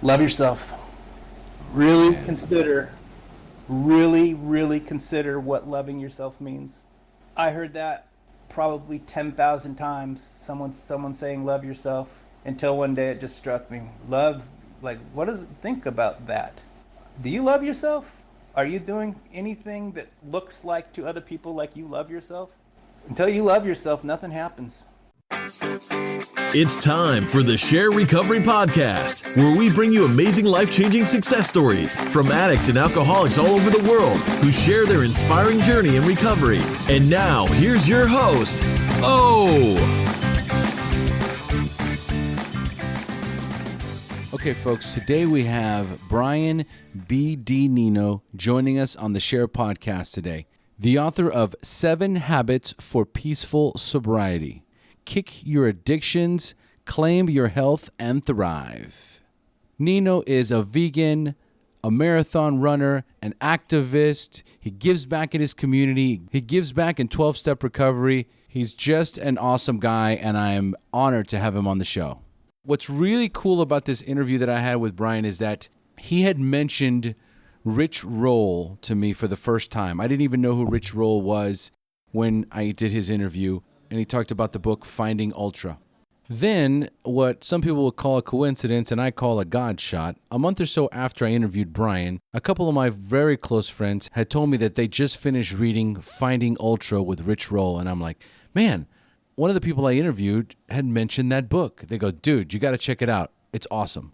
Love yourself. Really consider, really consider what loving yourself means. I heard that probably 10,000 times. Someone saying love yourself until one day it just struck me. Love, like, what does it think about that? Do you love yourself? Are you doing anything that looks like to other people like you love yourself? Until you love yourself, nothing happens. It's time for the Share Recovery Podcast, where we bring you amazing life-changing success stories from addicts and alcoholics all over the world who share their inspiring journey in recovery. And now, here's your host, O. Okay, folks, today we have Brian B. DiNinno joining us on the Share Podcast today, the author of 7 Habits for Peaceful Sobriety. Kick your addictions, claim your health, and thrive. Nino is a vegan, a marathon runner, an activist. He gives back in his community. He gives back in 12-step recovery. He's just an awesome guy, and I am honored to have him on the show. What's really cool about this interview that I had with Brian is that he had mentioned Rich Roll to me for the first time. I didn't even know who Rich Roll was when I did his interview. And he talked about the book Finding Ultra. Then, what some people would call a coincidence and I call a God shot, a month or so after I interviewed Brian, a couple of my very close friends had told me that they just finished reading Finding Ultra with Rich Roll. And I'm like, man, one of the people I interviewed had mentioned that book. They go, dude, you got to check it out. It's awesome.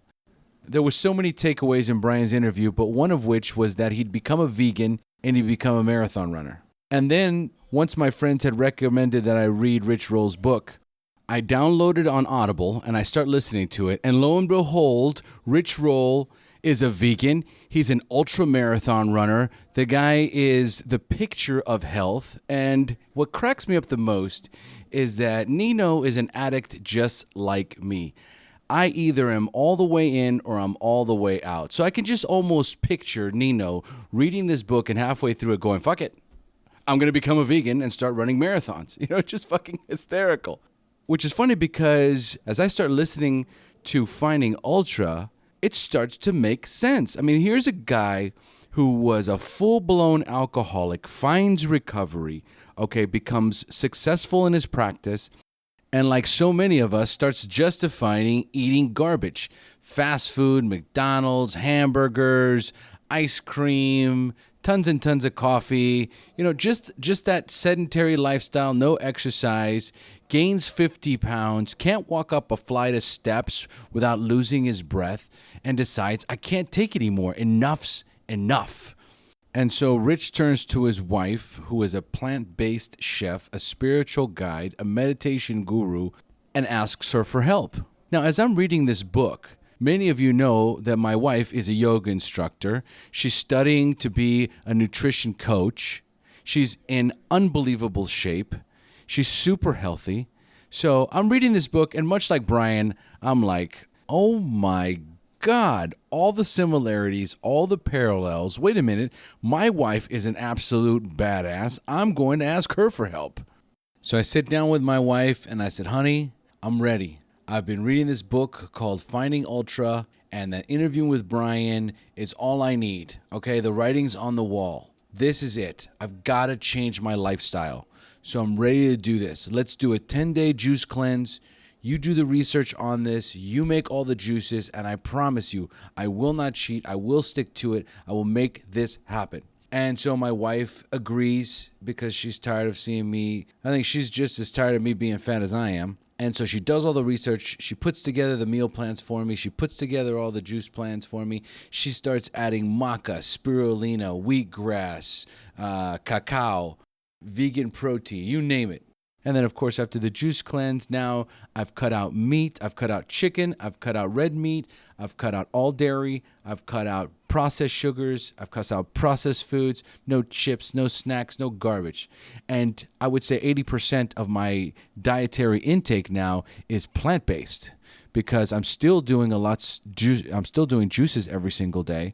There were so many takeaways in Brian's interview, but one of which was that he'd become a vegan and he'd become a marathon runner. And then, once my friends had recommended that I read Rich Roll's book, I downloaded on Audible and I start listening to it. And lo and behold, Rich Roll is a vegan. He's an ultra marathon runner. The guy is the picture of health. And what cracks me up the most is that Nino is an addict just like me. I either am all the way in or I'm all the way out. So I can just almost picture Nino reading this book and halfway through it going, fuck it. I'm going to become a vegan and start running marathons. You know, it's just fucking hysterical. Which is funny because as I start listening to Finding Ultra, it starts to make sense. I mean, here's a guy who was a full-blown alcoholic, finds recovery, becomes successful in his practice, and like so many of us, starts justifying eating garbage. Fast food, McDonald's, hamburgers, ice cream, tons and tons of coffee, just that sedentary lifestyle, no exercise, gains 50 pounds, can't walk up a flight of steps without losing his breath, and decides, I can't take it anymore. Enough's enough. And so Rich turns to his wife, who is a plant-based chef, a spiritual guide, a meditation guru, and asks her for help. Now, as I'm reading this book, many of you know that my wife is a yoga instructor. She's studying to be a nutrition coach. She's in unbelievable shape. She's super healthy. So I'm reading this book, and much like Brian, I'm like, oh my God, all the similarities, all the parallels. Wait a minute, my wife is an absolute badass. I'm going to ask her for help. So I sit down with my wife, and I said, honey, I'm ready. I've been reading this book called Finding Ultra, and that interview with Brian is all I need. Okay, the writing's on the wall. This is it. I've got to change my lifestyle. So I'm ready to do this. Let's do a 10-day juice cleanse. You do the research on this. You make all the juices, and I promise you, I will not cheat. I will stick to it. I will make this happen. And so my wife agrees because she's tired of seeing me. I think she's just as tired of me being fat as I am. And so she does all the research. She puts together the meal plans for me. She puts together all the juice plans for me. She starts adding maca, spirulina, wheatgrass, cacao, vegan protein, you name it. And then, of course, after the juice cleanse, now I've cut out meat, I've cut out chicken, I've cut out red meat, I've cut out all dairy, I've cut out processed sugars, I've cut out processed foods, no chips, no snacks, no garbage. And I would say 80% of my dietary intake now is plant-based because I'm still doing I'm still doing juices every single day.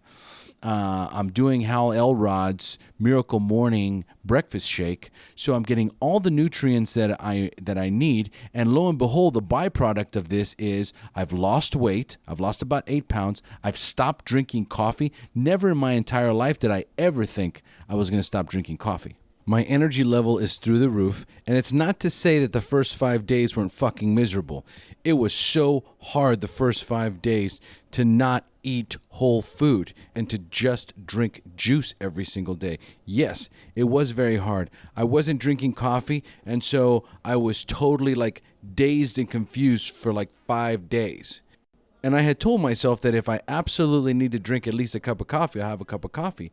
I'm doing Hal Elrod's Miracle Morning Breakfast Shake, so I'm getting all the nutrients that I need. And lo and behold, the byproduct of this is I've lost weight. I've lost about 8 pounds. I've stopped drinking coffee. Never in my entire life did I ever think I was going to stop drinking coffee. My energy level is through the roof, and it's not to say that the first 5 days weren't fucking miserable. It was so hard the first 5 days to not eat whole food and to just drink juice every single day. Yes, it was very hard. I wasn't drinking coffee, and so I was totally like dazed and confused for like 5 days. And I had told myself that if I absolutely need to drink at least a cup of coffee, I'll have a cup of coffee.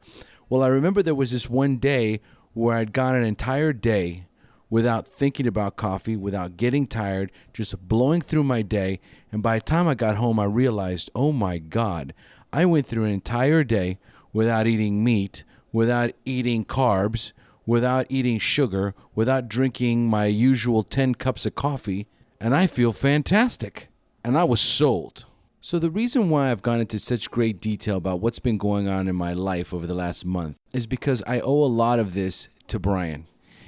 Well, I remember there was this one day where I'd gone an entire day without thinking about coffee, without getting tired, just blowing through my day. And by the time I got home, I realized, oh my God, I went through an entire day without eating meat, without eating carbs, without eating sugar, without drinking my usual 10 cups of coffee, and I feel fantastic. And I was sold. So the reason why I've gone into such great detail about what's been going on in my life over the last month is because I owe a lot of this to Brian.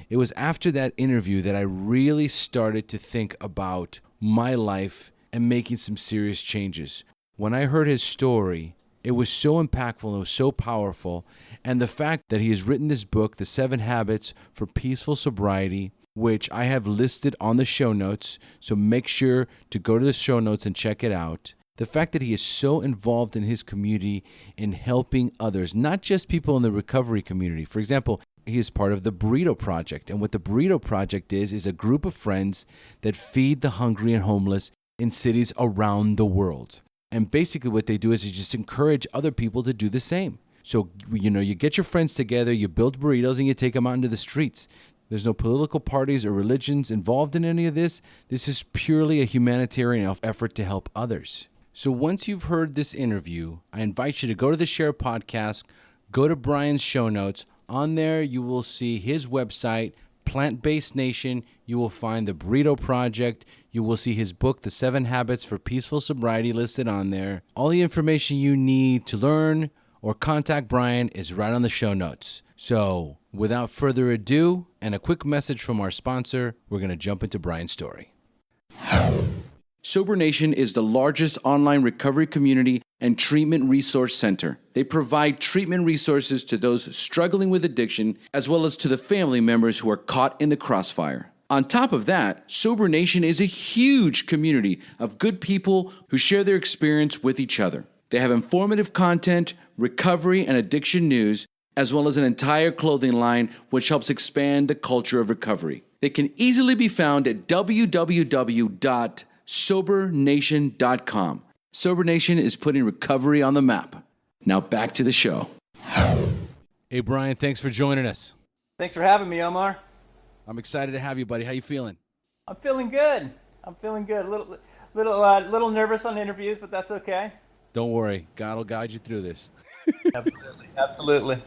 It was after that interview that I really started to think about my life and making some serious changes. When I heard his story, it was so impactful and it was so powerful. And the fact that he has written this book, The 7 Habits for Peaceful Sobriety, which I have listed on the show notes, so make sure to go to the show notes and check it out. The fact that he is so involved in his community in helping others, not just people in the recovery community. For example, he is part of the Burrito Project. And what the Burrito Project is a group of friends that feed the hungry and homeless in cities around the world. And basically what they do is just encourage other people to do the same. So, you get your friends together, you build burritos, and you take them out into the streets. There's no political parties or religions involved in any of this. This is purely a humanitarian effort to help others. So once you've heard this interview, I invite you to go to the Share Podcast, go to Brian's show notes. On there, you will see his website, Plant-Based Nation. You will find the Burrito Project. You will see his book, The 7 Habits for Peaceful Sobriety, listed on there. All the information you need to learn or contact Brian is right on the show notes. So without further ado, and a quick message from our sponsor, we're going to jump into Brian's story. Sober Nation is the largest online recovery community and treatment resource center. They provide treatment resources to those struggling with addiction, as well as to the family members who are caught in the crossfire. On top of that, Sober Nation is a huge community of good people who share their experience with each other. They have informative content, recovery and addiction news, as well as an entire clothing line which helps expand the culture of recovery. They can easily be found at www.sobernation.com. Sober Nation is putting recovery on the map. Now back to the show. Hey Brian, thanks for joining us. Thanks for having me, Omar. I'm excited to have you, buddy. How you feeling? I'm feeling good. A little nervous on interviews, but that's okay. Don't worry. God will guide you through this. Absolutely.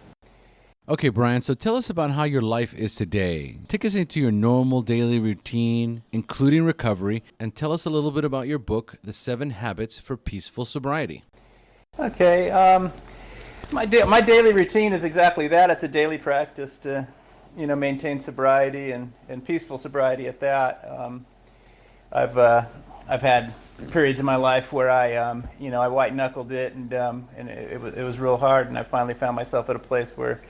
Okay, Brian, so tell us about how your life is today. Take us into your normal daily routine, including recovery, and tell us a little bit about your book, The 7 Habits for Peaceful Sobriety. Okay. My daily routine is exactly that. It's a daily practice to, maintain sobriety and peaceful sobriety at that. I've had periods in my life where I white knuckled it and it was real hard, and I finally found myself at a place where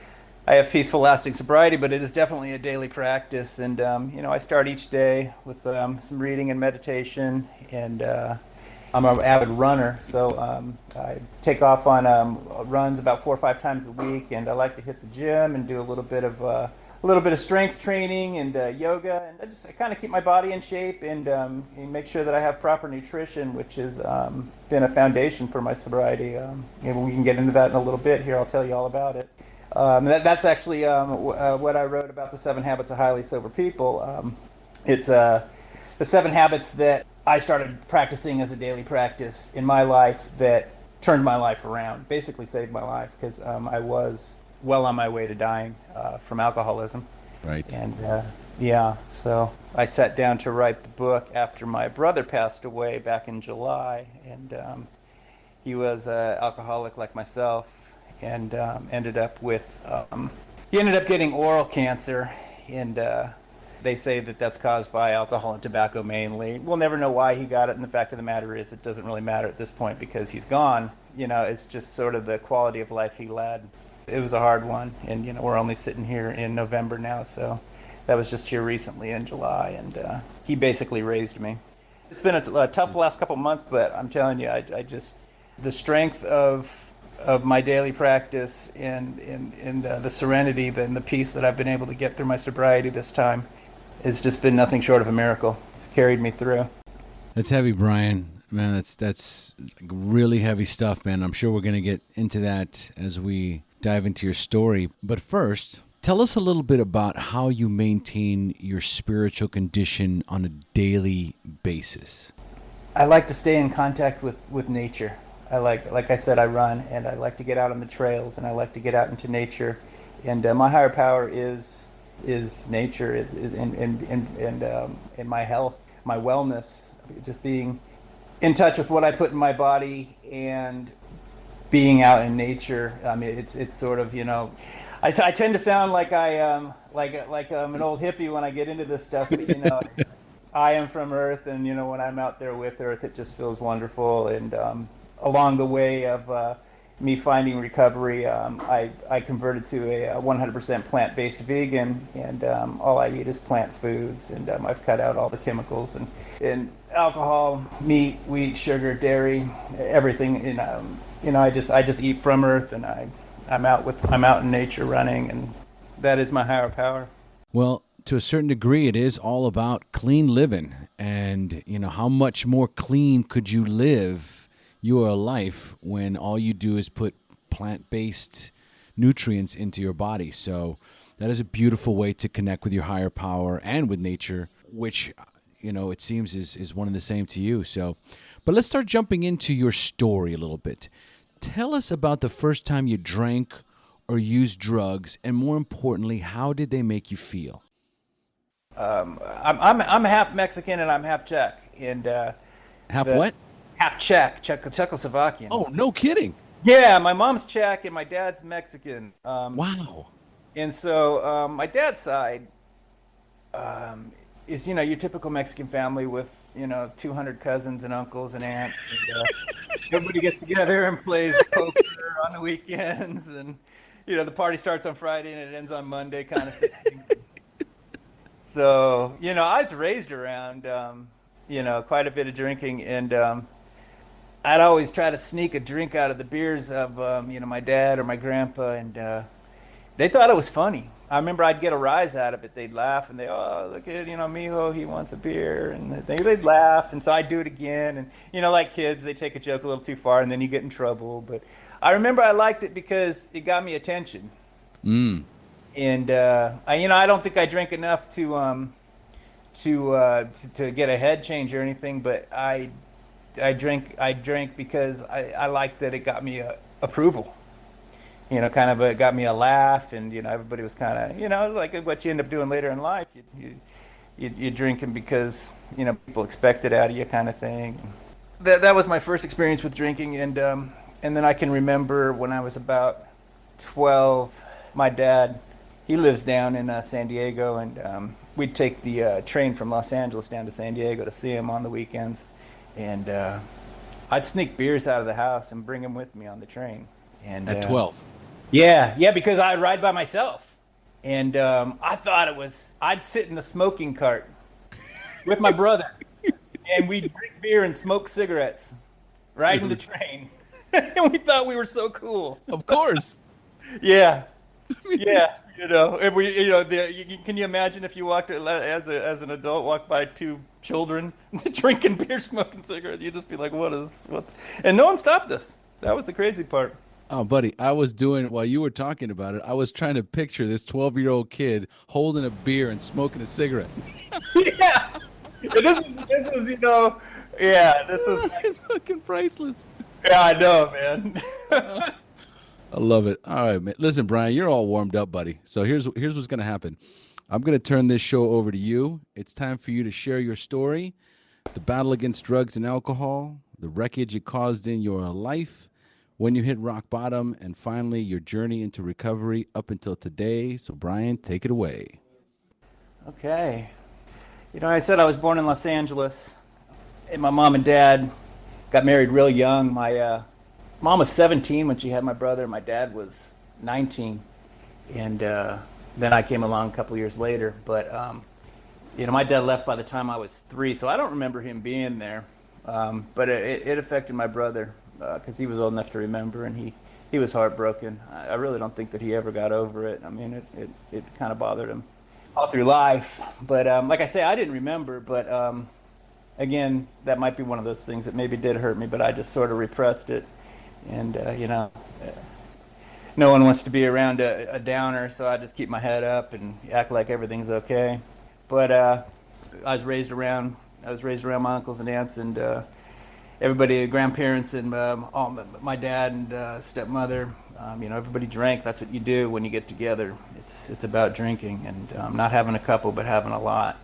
I have peaceful, lasting sobriety, but it is definitely a daily practice. And, I start each day with some reading and meditation, and I'm an avid runner, so I take off on runs about 4 or 5 times a week, and I like to hit the gym and do a little bit of strength training and yoga, and I kind of keep my body in shape and make sure that I have proper nutrition, which has been a foundation for my sobriety. We can get into that in a little bit here. I'll tell you all about it. That's actually what I wrote about the 7 Habits of Highly Sober People. It's the 7 habits that I started practicing as a daily practice in my life that turned my life around, basically saved my life, because I was well on my way to dying from alcoholism. Right. And so I sat down to write the book after my brother passed away back in July, and he was an alcoholic like myself. and ended up with he ended up getting oral cancer, and they say that that's caused by alcohol and tobacco mainly. We'll never know why he got it, and the fact of the matter is it doesn't really matter at this point because he's gone. It's just sort of the quality of life he led. It was a hard one, and we're only sitting here in November now, so that was just here recently in July, and he basically raised me. It's been a tough last couple months, but I'm telling you, I just the strength of my daily practice and the serenity and the peace that I've been able to get through my sobriety this time has just been nothing short of a miracle. It's carried me through. That's heavy, Brian. Man, that's really heavy stuff, man. I'm sure we're going to get into that as we dive into your story. But first, tell us a little bit about how you maintain your spiritual condition on a daily basis. I like to stay in contact with nature. Like I said, I run, and I like to get out on the trails, and I like to get out into nature. And my higher power is nature, and my health, my wellness, just being in touch with what I put in my body and being out in nature. I mean, it's sort of, I tend to sound like like I'm an old hippie when I get into this stuff, but I am from Earth, and when I'm out there with Earth, it just feels wonderful. And along the way of me finding recovery, I converted to a 100% plant-based vegan, and all I eat is plant foods, and I've cut out all the chemicals and alcohol, meat, wheat, sugar, dairy, everything. And I just eat from Earth, and I'm out in nature running, and that is my higher power. Well, to a certain degree, it is all about clean living, and how much more clean could you live your life when all you do is put plant-based nutrients into your body. So that is a beautiful way to connect with your higher power and with nature, which it seems is one and the same to you. So, but let's start jumping into your story a little bit. Tell us about the first time you drank or used drugs, and more importantly, how did they make you feel? I'm half Mexican and I'm half Czech, and What? half Czechoslovakian. Oh, no kidding. Yeah, my mom's Czech and my dad's Mexican. Wow. And so my dad's side is your typical Mexican family with 200 cousins and uncles and aunts, and everybody gets together and plays poker on the weekends, and the party starts on Friday and it ends on Monday, kind of thing. So I was raised around quite a bit of drinking, and I'd always try to sneak a drink out of the beers of my dad or my grandpa, and they thought it was funny. I remember I'd get a rise out of it. They'd laugh, and look at Mijo, he wants a beer, and they'd laugh, and so I'd do it again, and like kids, they take a joke a little too far, and then you get in trouble. But I remember I liked it because it got me attention. And I don't think I drank enough to get a head change or anything, but I drank because I liked that it got me approval. Kind of it got me a laugh, and everybody was kind of like what you end up doing later in life. You're drinking because people expect it out of you, kind of thing. That was my first experience with drinking, and then I can remember when I was about 12, my dad, he lives down in San Diego, and we'd take the train from Los Angeles down to San Diego to see him on the weekends, and I'd sneak beers out of the house and bring them with me on the train. And At 12. Yeah, because I'd ride by myself, and I thought I'd sit in the smoking cart with my brother, and we'd drink beer and smoke cigarettes, riding the train, and we thought we were so cool. Of course. Yeah. If we, can you imagine if you walked as an adult, walked by two children drinking beer, smoking cigarettes? You'd just be like, what? And no one stopped us. That was the crazy part. Oh, buddy, I was doing, while you were talking about it, I was trying to picture this 12-year-old kid holding a beer and smoking a cigarette. Yeah. This was this was like, fucking priceless. Yeah, I know, man. I love it. All right, man. Listen, Brian, you're all warmed up, buddy. So here's what's going to happen. I'm going to turn this show over to you. It's time for you to share your story, the battle against drugs and alcohol, the wreckage it caused in your life, when you hit rock bottom, and finally your journey into recovery up until today. So, Brian, take it away. Okay. I said I was born in Los Angeles, and my mom and dad got married real young. My mom was 17 when she had my brother, and my dad was 19. And then I came along a couple years later. But, my dad left by the time I was 3, so I don't remember him being there. But it affected my brother because he was old enough to remember, and he was heartbroken. I really don't think that he ever got over it. I mean, it kind of bothered him all through life. But like I say, I didn't remember. But again, that might be one of those things that maybe did hurt me, but I just sort of repressed it. And, no one wants to be around a downer, so I just keep my head up and act like everything's okay. But I was raised around my uncles and aunts and everybody, grandparents and my dad and stepmother. Everybody drank. That's what you do when you get together. It's about drinking and not having a couple, but having a lot.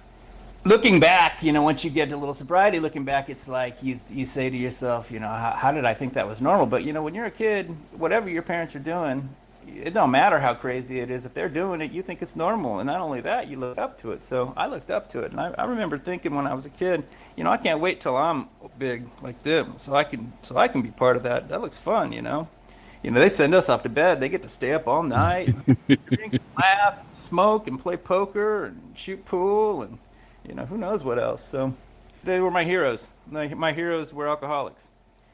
Looking back, once you get a little sobriety, looking back, it's like you say to yourself, how did I think that was normal? But, when you're a kid, whatever your parents are doing, it don't matter how crazy it is. If they're doing it, you think it's normal. And not only that, you look up to it. So I looked up to it. And I remember thinking when I was a kid, I can't wait till I'm big like them so I can be part of that. That looks fun, they send us off to bed. They get to stay up all night, drink, and laugh, smoke, and play poker and shoot pool and who knows what else. So they were my heroes. My heroes were alcoholics.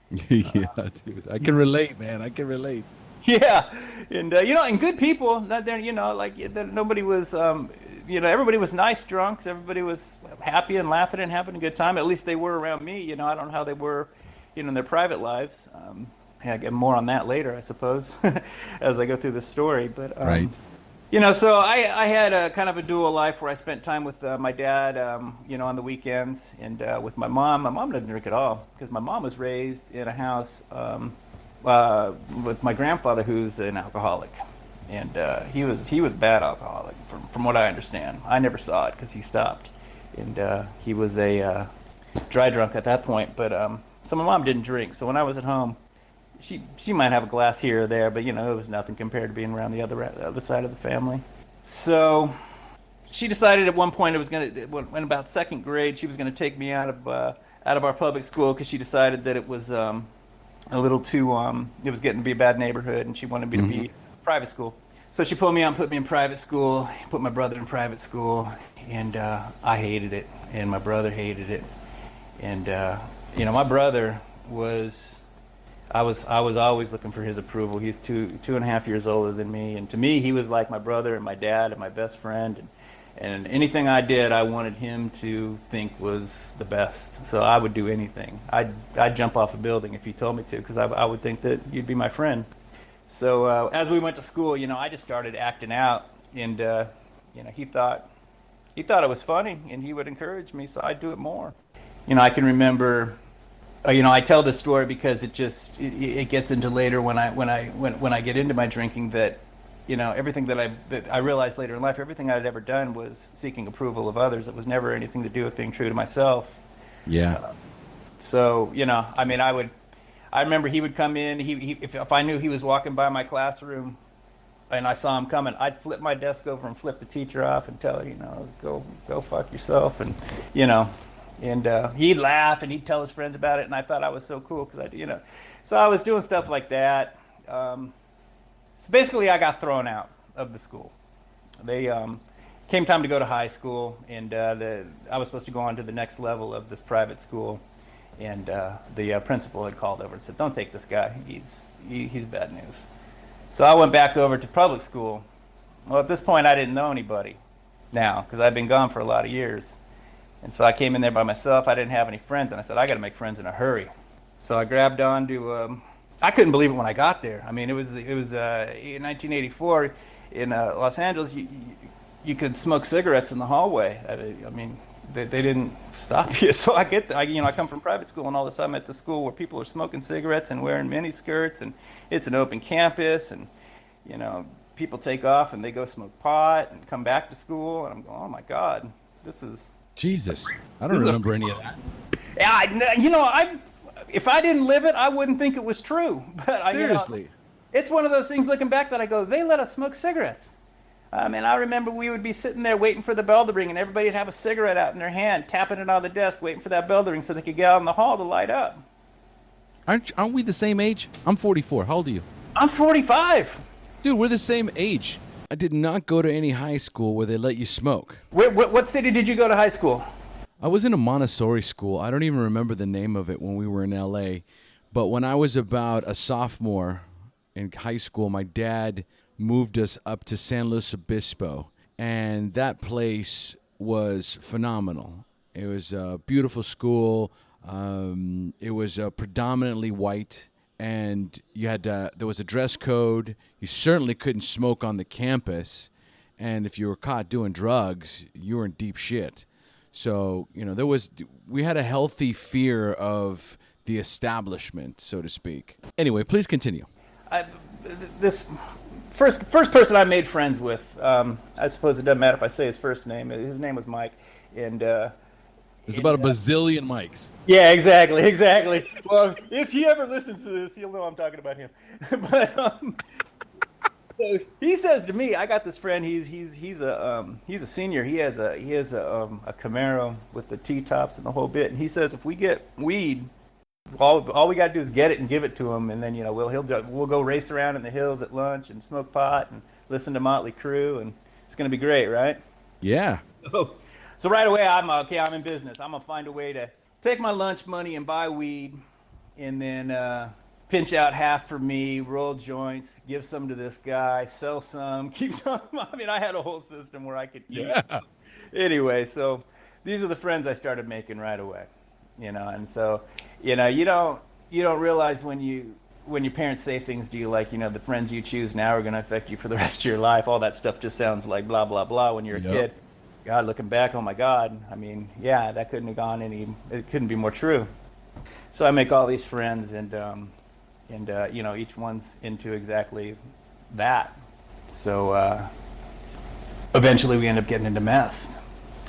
Yeah, dude. I can relate, man. I can relate. Yeah. And, and good people. Not there, nobody was, everybody was nice drunks. Everybody was happy and laughing and having a good time. At least they were around me. I don't know how they were, in their private lives. I'll get more on that later, I suppose, as I go through this story. But right. So I had a kind of a dual life where I spent time with my dad, on the weekends, and with my mom. My mom didn't drink at all because my mom was raised in a house with my grandfather, who's an alcoholic, and he was a bad alcoholic from what I understand. I never saw it because he stopped, and he was a dry drunk at that point. But so my mom didn't drink. So when I was at home, she might have a glass here or there, but it was nothing compared to being around the other side of the family. So she decided at one point when about second grade, she was gonna take me out of our public school because she decided that it was a little too it was getting to be a bad neighborhood, and she wanted me to be private school. So she pulled me out and put me in private school, put my brother in private school, and I hated it, and my brother hated it, and my brother was. I was always looking for his approval. He's two and a half years older than me, and to me, he was like my brother and my dad and my best friend. And anything I did, I wanted him to think was the best. So I would do anything. I'd jump off a building if he told me to, because I would think that you'd be my friend. So as we went to school, I just started acting out, and he thought it was funny, and he would encourage me, so I'd do it more. I can remember. I tell this story because it gets into later when I get into my drinking that, everything that I realized later in life, everything I'd ever done was seeking approval of others. It was never anything to do with being true to myself. Yeah. So I remember he would come in. If I knew he was walking by my classroom, and I saw him coming, I'd flip my desk over and flip the teacher off and tell her, go fuck yourself, and And he'd laugh and he'd tell his friends about it, and I thought I was so cool because so I was doing stuff like that. So basically, I got thrown out of the school. They came time to go to high school, and I was supposed to go on to the next level of this private school, and the principal had called over and said, "Don't take this guy. He's bad news." So I went back over to public school. Well, at this point, I didn't know anybody now because I'd been gone for a lot of years. And so I came in there by myself. I didn't have any friends, and I said, I got to make friends in a hurry. So I grabbed on to. I couldn't believe it when I got there. I mean, it was in 1984 in Los Angeles. You could smoke cigarettes in the hallway. I mean, they didn't stop you. So I get there. I come from private school, and all of a sudden I'm at the school where people are smoking cigarettes and wearing mini skirts, and it's an open campus, and people take off and they go smoke pot and come back to school, and I'm going, oh my God, this is. Jesus, I don't remember any of that. Yeah, if I didn't live it, I wouldn't think it was true. But Seriously. it's one of those things looking back that I go, they let us smoke cigarettes. And I remember we would be sitting there waiting for the bell to ring, and everybody would have a cigarette out in their hand, tapping it on the desk, waiting for that bell to ring so they could get out in the hall to light up. Aren't we the same age? I'm 44. How old are you? I'm 45. Dude, we're the same age. I did not go to any high school where they let you smoke. What city did you go to high school? I was in a Montessori school. I don't even remember the name of it when we were in LA. But when I was about a sophomore in high school, my dad moved us up to San Luis Obispo. And that place was phenomenal. It was a beautiful school. It was predominantly white. And you had there was a dress code. You certainly couldn't smoke on the campus. And if you were caught doing drugs, you were in deep shit. So, we had a healthy fear of the establishment, so to speak. Anyway, please continue. This first person I made friends with, I suppose it doesn't matter if I say his first name. His name was Mike. And There's about a bazillion mics. yeah, exactly. Well, if he ever listens to this, he'll know I'm talking about him. But so he says to me, I got this friend. He's a senior. He has a Camaro with the T-tops and the whole bit. And he says if we get weed, all we got to do is get it and give it to him, and then we'll go race around in the hills at lunch and smoke pot and listen to Motley Crue, and it's gonna be great, right? Yeah. So right away, I'm in business. I'm gonna find a way to take my lunch money and buy weed, and then pinch out half for me, roll joints, give some to this guy, sell some, keep some. I mean, I had a whole system where I could eat. Yeah. Anyway, so these are the friends I started making right away, and so, you don't realize when your parents say things to you like, the friends you choose now are going to affect you for the rest of your life. All that stuff just sounds like blah, blah, blah when you're a kid. God, looking back, oh my God. I mean, yeah, that couldn't have gone it couldn't be more true. So I make all these friends and each one's into exactly that. So eventually we end up getting into meth.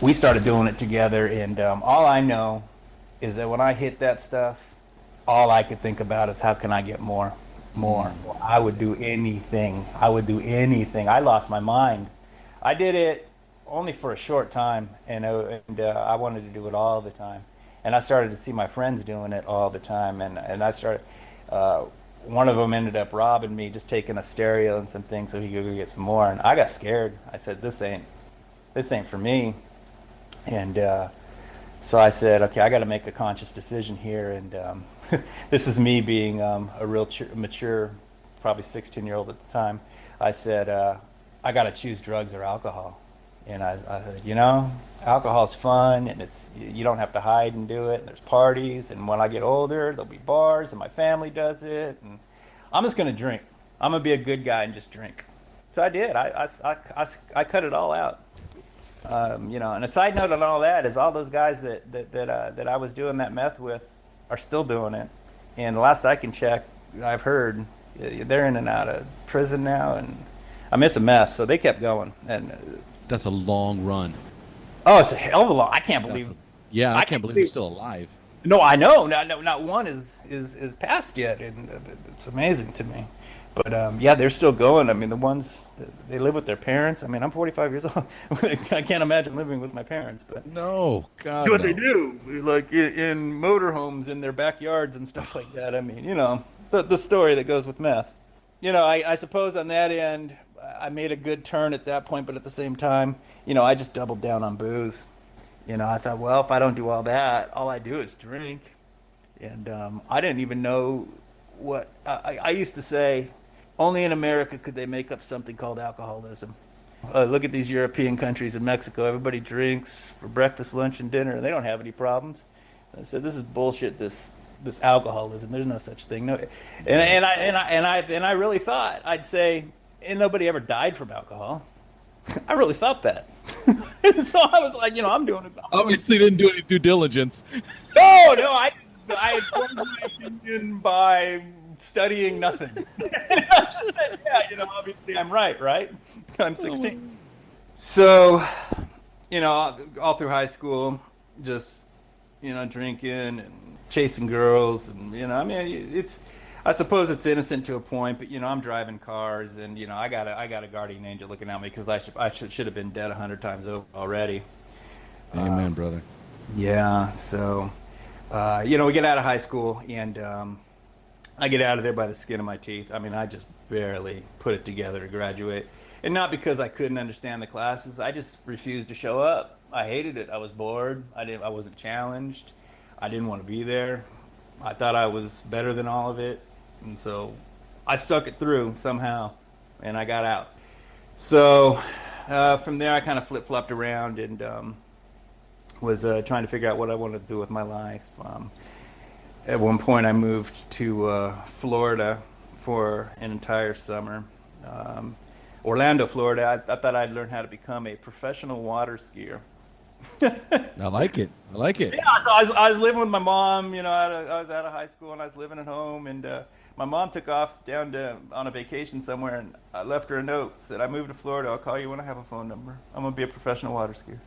We started doing it together, and all I know is that when I hit that stuff, all I could think about is how can I get more. I would do anything. I lost my mind. I did it only for a short time, and I wanted to do it all the time. And I started to see my friends doing it all the time, and I started. One of them ended up robbing me, just taking a stereo and some things so he could go get some more. And I got scared. I said, "This ain't for me." And so I said, "Okay, I got to make a conscious decision here." And this is me being a real mature, probably 16-year-old at the time. I said, "I got to choose drugs or alcohol." And I said, alcohol's fun, and you don't have to hide and do it. And there's parties, and when I get older, there'll be bars, and my family does it, and I'm just gonna drink. I'm gonna be a good guy and just drink. So I did. I cut it all out. And a side note on all that is all those guys that I was doing that meth with are still doing it. And the last I can check, I've heard they're in and out of prison now, and I mean it's a mess. So they kept going, and That's a long run. oh, it's a hell of a lot. I can't believe. Yeah, I can't believe he's still alive. No, I know. Not one is passed yet, and it's amazing to me. But yeah, they're still going. I mean, the ones they live with their parents. I mean, I'm 45 years old. I can't imagine living with my parents. But No, God. what no. they do, like in motorhomes in their backyards and stuff like that. I mean, the story that goes with meth. I suppose on that end, I made a good turn at that point, but at the same time, I just doubled down on booze. I thought, well, if I don't do all that, all I do is drink. And I didn't even know what I used to say. Only in America could they make up something called alcoholism. Look at these European countries in Mexico. Everybody drinks for breakfast, lunch, and dinner, and they don't have any problems. I said, this is bullshit. This alcoholism. There's no such thing. No, and I really thought I'd say, and nobody ever died from alcohol. I really thought that. So I was like, I'm doing it. Obviously didn't do any due diligence. No, I formed my opinion by studying nothing. I just said, yeah, obviously I'm right? I'm 16. So, all through high school, just, drinking and chasing girls, and I mean, I suppose it's innocent to a point, but I'm driving cars, and I got a guardian angel looking at me because I should have been dead 100 times over already. Amen, brother. Yeah, so we get out of high school, and I get out of there by the skin of my teeth. I mean, I just barely put it together to graduate, and not because I couldn't understand the classes. I just refused to show up. I hated it. I was bored. I wasn't challenged. I didn't want to be there. I thought I was better than all of it, and so I stuck it through somehow, and I got out. So from there, I kind of flip-flopped around and was trying to figure out what I wanted to do with my life. At one point, I moved to Florida for an entire summer. Orlando, Florida. I thought I'd learn how to become a professional water skier. I like it. I like it. Yeah, so I was living with my mom. I was out of high school and I was living at home, and my mom took off down on a vacation somewhere, and I left her a note. Said, "I moved to Florida. I'll call you when I have a phone number. I'm gonna be a professional water skier."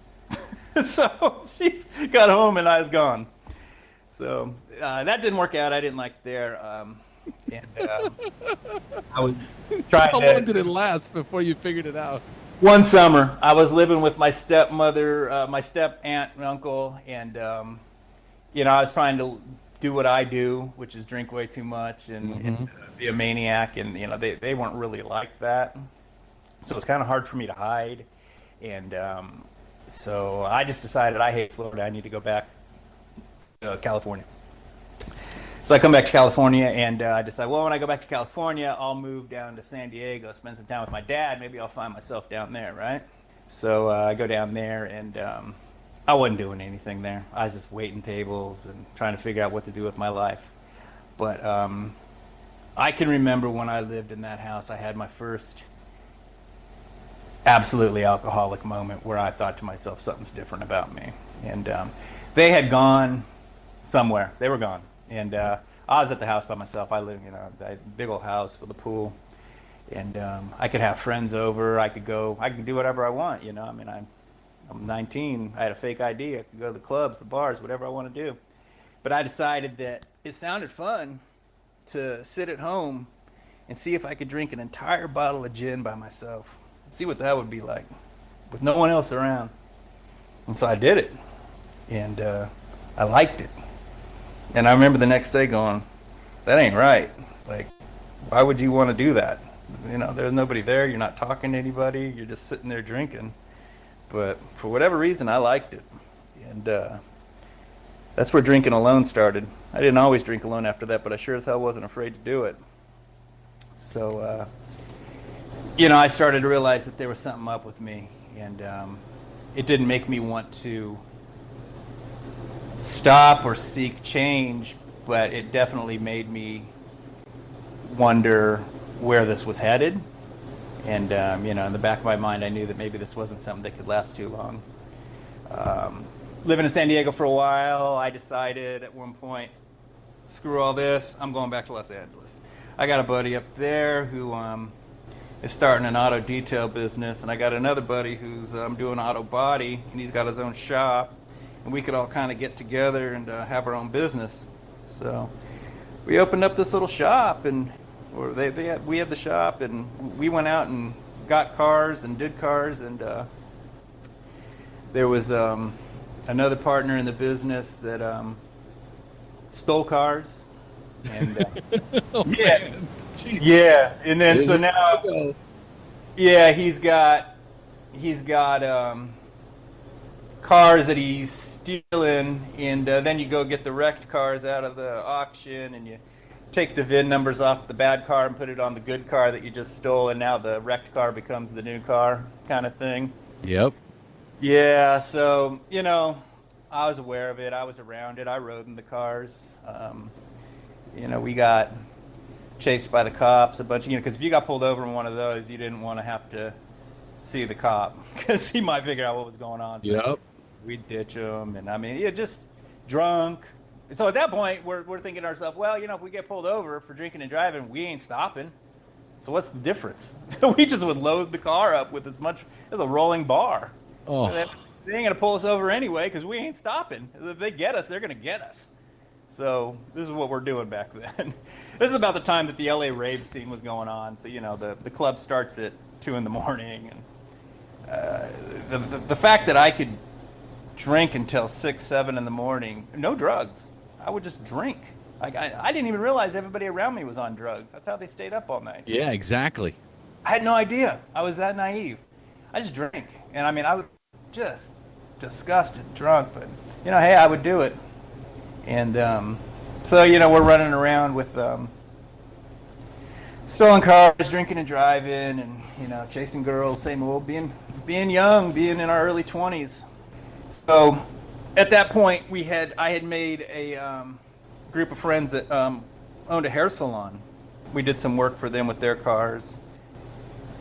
So she got home and I was gone. So that didn't work out. I didn't like it there. I was trying How to. long did it last before you figured it out? One summer, I was living with my stepmother, my step aunt and uncle, and I was trying to do what I do, which is drink way too much and be a maniac, and they weren't really like that, so it's kind of hard for me to hide, and so I just decided I hate Florida. I need to go back to California. So I come back to California, and I decide, well, when I go back to California, I'll move down to San Diego, spend some time with my dad. Maybe I'll find myself down there, right? So I go down there, and I wasn't doing anything there. I was just waiting tables and trying to figure out what to do with my life. But I can remember when I lived in that house, I had my first absolutely alcoholic moment where I thought to myself, something's different about me. And they had gone somewhere. They were gone. And I was at the house by myself. I live in a big old house with a pool, and I could have friends over. I could do whatever I want. I mean, I'm 19. I had a fake ID. I could go to the clubs, the bars, whatever I want to do. But I decided that it sounded fun to sit at home and see if I could drink an entire bottle of gin by myself. See what that would be like with no one else around. And so I did it, and I liked it. And I remember the next day going, that ain't right. Like, why would you want to do that? There's nobody there. You're not talking to anybody. You're just sitting there drinking. But for whatever reason, I liked it. And that's where drinking alone started. I didn't always drink alone after that, but I sure as hell wasn't afraid to do it. So, I started to realize that there was something up with me. And it didn't make me want to stop or seek change, but it definitely made me wonder where this was headed. And in the back of my mind, I knew that maybe this wasn't something that could last too long. Living in San Diego for a while, I decided at one point, screw all this, I'm going back to Los Angeles. I got a buddy up there who is starting an auto detail business, and I got another buddy who's doing auto body, and he's got his own shop. And we could all kind of get together and have our own business. So we opened up this little shop, and we had the shop, and we went out and got cars and did cars, and there was another partner in the business that stole cars, and yeah, and then so now, yeah, he's got cars that he's stealing, and then you go get the wrecked cars out of the auction, and you take the VIN numbers off the bad car and put it on the good car that you just stole, and now the wrecked car becomes the new car, kind of thing. Yep. Yeah, so I was aware of it. I was around it. I rode in the cars. We got chased by the cops a bunch. Because if you got pulled over in one of those, you didn't want to have to see the cop because he might figure out what was going on. So Yep. we'd ditch them, and just drunk. And so at that point, we're thinking to ourselves, well, if we get pulled over for drinking and driving, we ain't stopping. So what's the difference? So we just would load the car up with as a rolling bar. Oh. They ain't gonna pull us over anyway because we ain't stopping. If they get us, they're gonna get us. So this is what we're doing back then. This is about the time that the LA rave scene was going on. So, you know, the club starts at 2 in the morning. And the fact that I could drink until 6, 7 in the morning, no drugs. I would just drink. Like I didn't even realize everybody around me was on drugs. That's how they stayed up all night. Yeah, exactly. I had no idea. I was that naive. I just drank. And I mean, I was just disgusted, drunk, but, you know, hey, I would do it. And so, you know, we're running around with stolen cars, drinking and driving, and, you know, chasing girls, same old, being young, being in our early 20s. So at that point, I had made a group of friends that owned a hair salon. We did some work for them with their cars.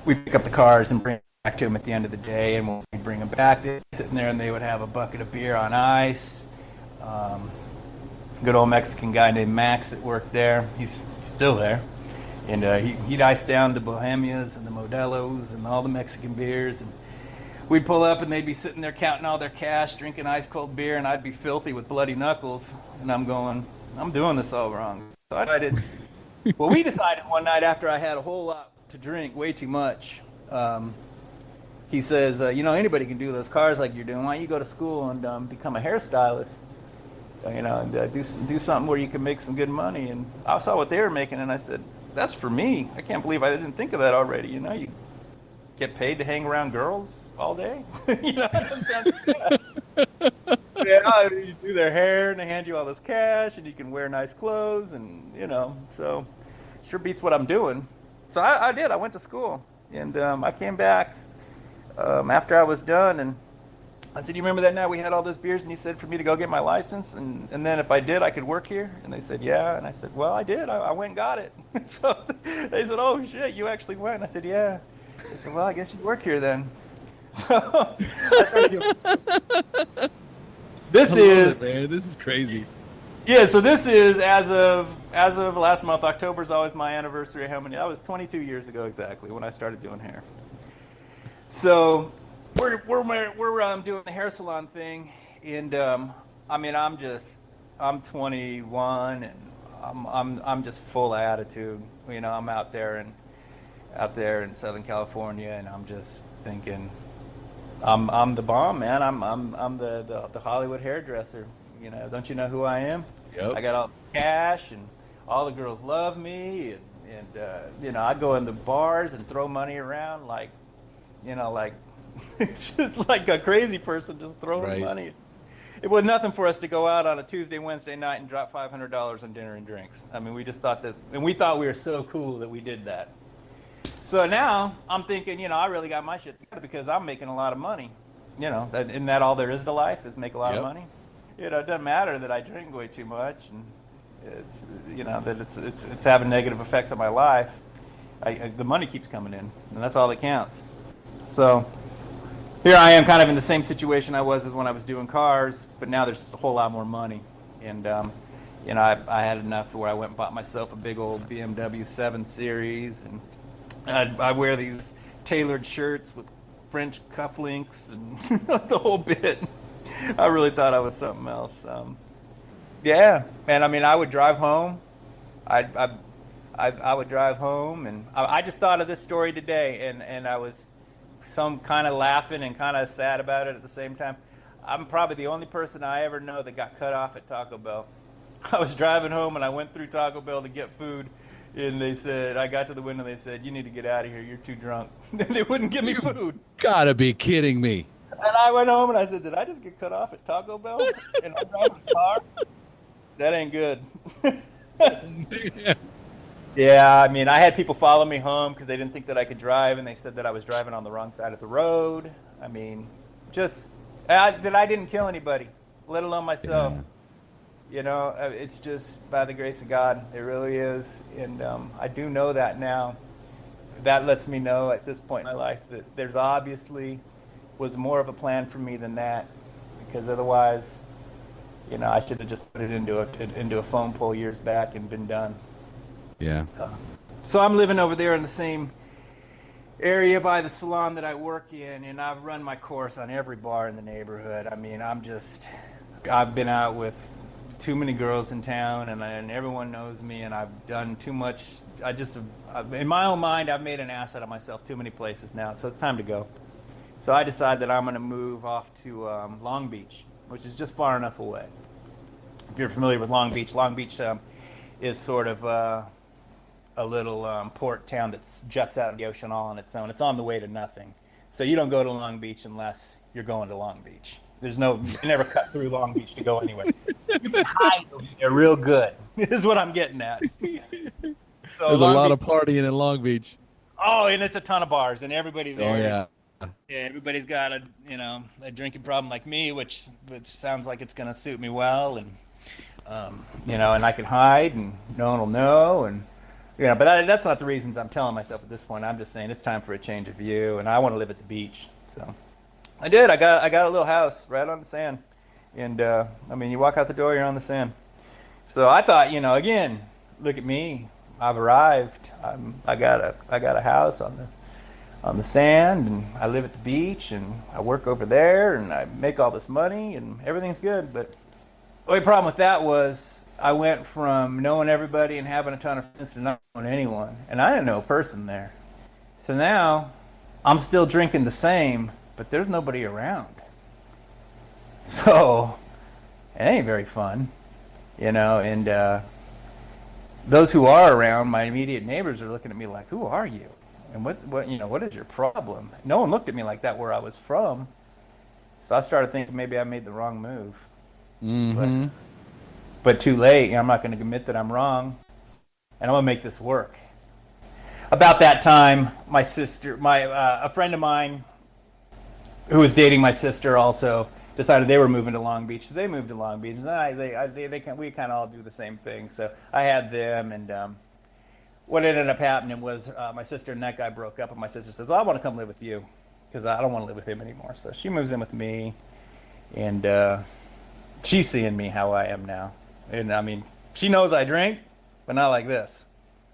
We pick up the cars and bring them back to them at the end of the day, and when we bring them back, they'd be sitting there and they would have a bucket of beer on ice. Good old Mexican guy named Max that worked there. He's still there. And he'd ice down the Bohemias and the Modelos and all the Mexican beers. And we'd pull up and they'd be sitting there counting all their cash, drinking ice cold beer, and I'd be filthy with bloody knuckles. And I'm going, I'm doing this all wrong. So I decided, well, we decided one night after I had a whole lot to drink, way too much. He says, you know, anybody can do those cars like you're doing. Why don't you go to school and become a hairstylist? You know, and do something where you can make some good money. And I saw what they were making, and I said, that's for me. I can't believe I didn't think of that already. You know, you get paid to hang around girls all day. You know, yeah, you do their hair, and they hand you all this cash, and you can wear nice clothes, and, you know, so sure beats what I'm doing. So I did. I went to school, and I came back after I was done, and I said, you remember that night we had all those beers and you said for me to go get my license and then if I did, I could work here? And they said, yeah. And I said, well, I did. I went and got it. So they said, oh, shit, you actually went? And I said, yeah. They said, well, I guess you work here then. So I started doing This is, man. This is crazy. yeah, so this is as of last month. October's always my anniversary. How many? That was 22 years ago exactly when I started doing hair. So we're doing the hair salon thing, and I mean I'm 21 and I'm just full of attitude. You know, I'm out there in Southern California, and I'm just thinking I'm the bomb, man. I'm the Hollywood hairdresser. You know, don't you know who I am? Yep. I got all the cash, and all the girls love me, and you know, I go in the bars and throw money around like, you know, like it's just like a crazy person just throwing money. It was nothing for us to go out on a Tuesday, Wednesday night and drop $500 on dinner and drinks. I mean, we just thought that, and we thought we were so cool that we did that. So now I'm thinking, you know, I really got my shit together because I'm making a lot of money. You know, isn't that all there is to life, is make a lot of money? You know, it doesn't matter that I drink way too much, and it's, you know, that it's having negative effects on my life. The money keeps coming in, and that's all that counts. So here I am, kind of in the same situation I was as when I was doing cars, but now there's a whole lot more money. And you know, I had enough where I went and bought myself a big old BMW 7 Series, and I wear these tailored shirts with French cufflinks and the whole bit. I really thought I was something else. Yeah, man. I mean, I would drive home. I would drive home, and I just thought of this story today, and I was some kind of laughing and kind of sad about it at the same time. I'm probably the only person I ever know that got cut off at Taco Bell. I was driving home, and I went through Taco Bell to get food, and they said, I got to the window, and they said, you need to get out of here, you're too drunk. They wouldn't give me food. Gotta be kidding me. And I went home, and I said, did I just get cut off at Taco Bell? And I'm driving a car? That ain't good. Yeah, I mean, I had people follow me home because they didn't think that I could drive, and they said that I was driving on the wrong side of the road. I mean, just that I didn't kill anybody, let alone myself. Yeah. You know, it's just by the grace of God. It really is. And I do know that now. That lets me know at this point in my life that there's obviously was more of a plan for me than that, because otherwise, you know, I should have just put it into a phone pole years back and been done. Yeah. So I'm living over there in the same area by the salon that I work in, and I've run my course on every bar in the neighborhood. I mean, I've been out with too many girls in town, and everyone knows me, and I've done too much. In my own mind, I've made an ass out of myself too many places now, so it's time to go. So I decided that I'm going to move off to Long Beach, which is just far enough away. If you're familiar with Long Beach is sort of a little port town that juts out in the ocean all on its own. It's on the way to nothing. So you don't go to Long Beach unless you're going to Long Beach. You can never cut through Long Beach to go anywhere. You can hide over there real good, is what I'm getting at. So There's a lot of partying in Long Beach. Oh, and it's a ton of bars, and everybody there. Oh, yeah. Yeah, everybody's got a drinking problem like me, which sounds like it's going to suit me well, and and I can hide, and no one will know, and but that's not the reasons I'm telling myself at this point. I'm just saying it's time for a change of view, and I want to live at the beach. So I did. I got a little house right on the sand, and you walk out the door, you're on the sand. So I thought, again, look at me. I've arrived. I got a house on the sand, and I live at the beach, and I work over there, and I make all this money, and everything's good. But the only problem with that was I went from knowing everybody and having a ton of friends to not knowing anyone, and I didn't know a person there. So now I'm still drinking the same, but there's nobody around. So it ain't very fun, and those who are around, my immediate neighbors, are looking at me like, who are you? And what is your problem? No one looked at me like that where I was from. So I started thinking maybe I made the wrong move. Mm-hmm. But too late. I'm not going to admit that I'm wrong. And I'm going to make this work. About that time, my sister, a friend of mine who was dating my sister also decided they were moving to Long Beach. So they moved to Long Beach. And we kind of all do the same thing. So I had them, and what ended up happening was my sister and that guy broke up, and my sister says, well, I want to come live with you because I don't want to live with him anymore. So she moves in with me, and she's seeing me how I am now. And she knows I drink, but not like this.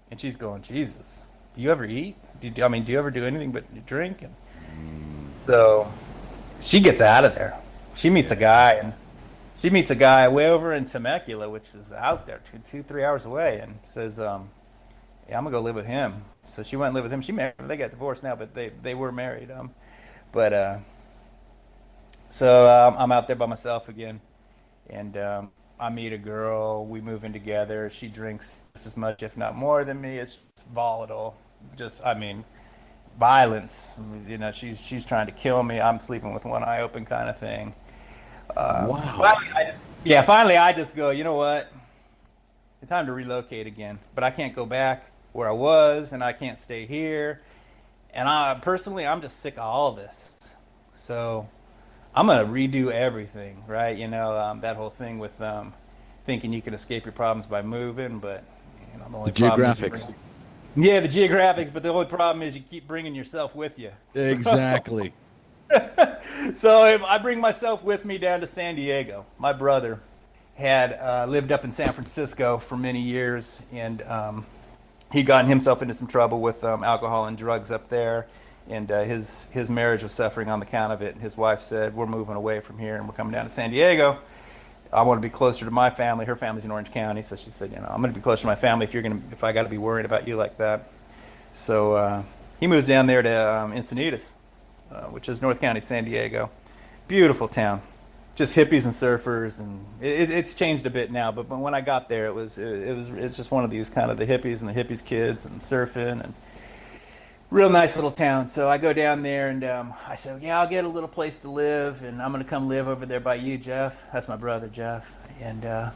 And she's going, Jesus, do you ever eat? Do you ever do anything but drink? And so she gets out of there. She meets a guy way over in Temecula, which is out there 2-3 hours away, and says, yeah, I'm gonna go live with him. So she went and lived with him. She married. They got divorced now, but they were married. So I'm out there by myself again, and I meet a girl. We move in together. She drinks just as much, if not more, than me. It's just volatile. Violence. She's trying to kill me. I'm sleeping with one eye open, kind of thing. Wow. Finally I just go, you know what? It's time to relocate again. But I can't go back where I was, and I can't stay here. And I'm just sick of all of this. So I'm going to redo everything, right? That whole thing with thinking you can escape your problems by moving, but the only problem is geographics. the geographics, but the only problem is you keep bringing yourself with you. Exactly. So I bring myself with me down to San Diego. My brother had lived up in San Francisco for many years, and he gotten himself into some trouble with alcohol and drugs up there, and his marriage was suffering on the count of it. And his wife said, we're moving away from here, and we're coming down to San Diego. I want to be closer to my family. Her family's in Orange County, so she said, I'm going to be closer to my family if I got to be worried about you like that. So he moves down there to Encinitas, which is North County, San Diego. Beautiful town, just hippies and surfers, and it's changed a bit now. But when I got there, it's just one of these kind of the hippies and the hippies kids and surfing, and real nice little town. So I go down there, and I said, yeah, I'll get a little place to live, and I'm going to come live over there by you, Jeff. That's my brother, Jeff. And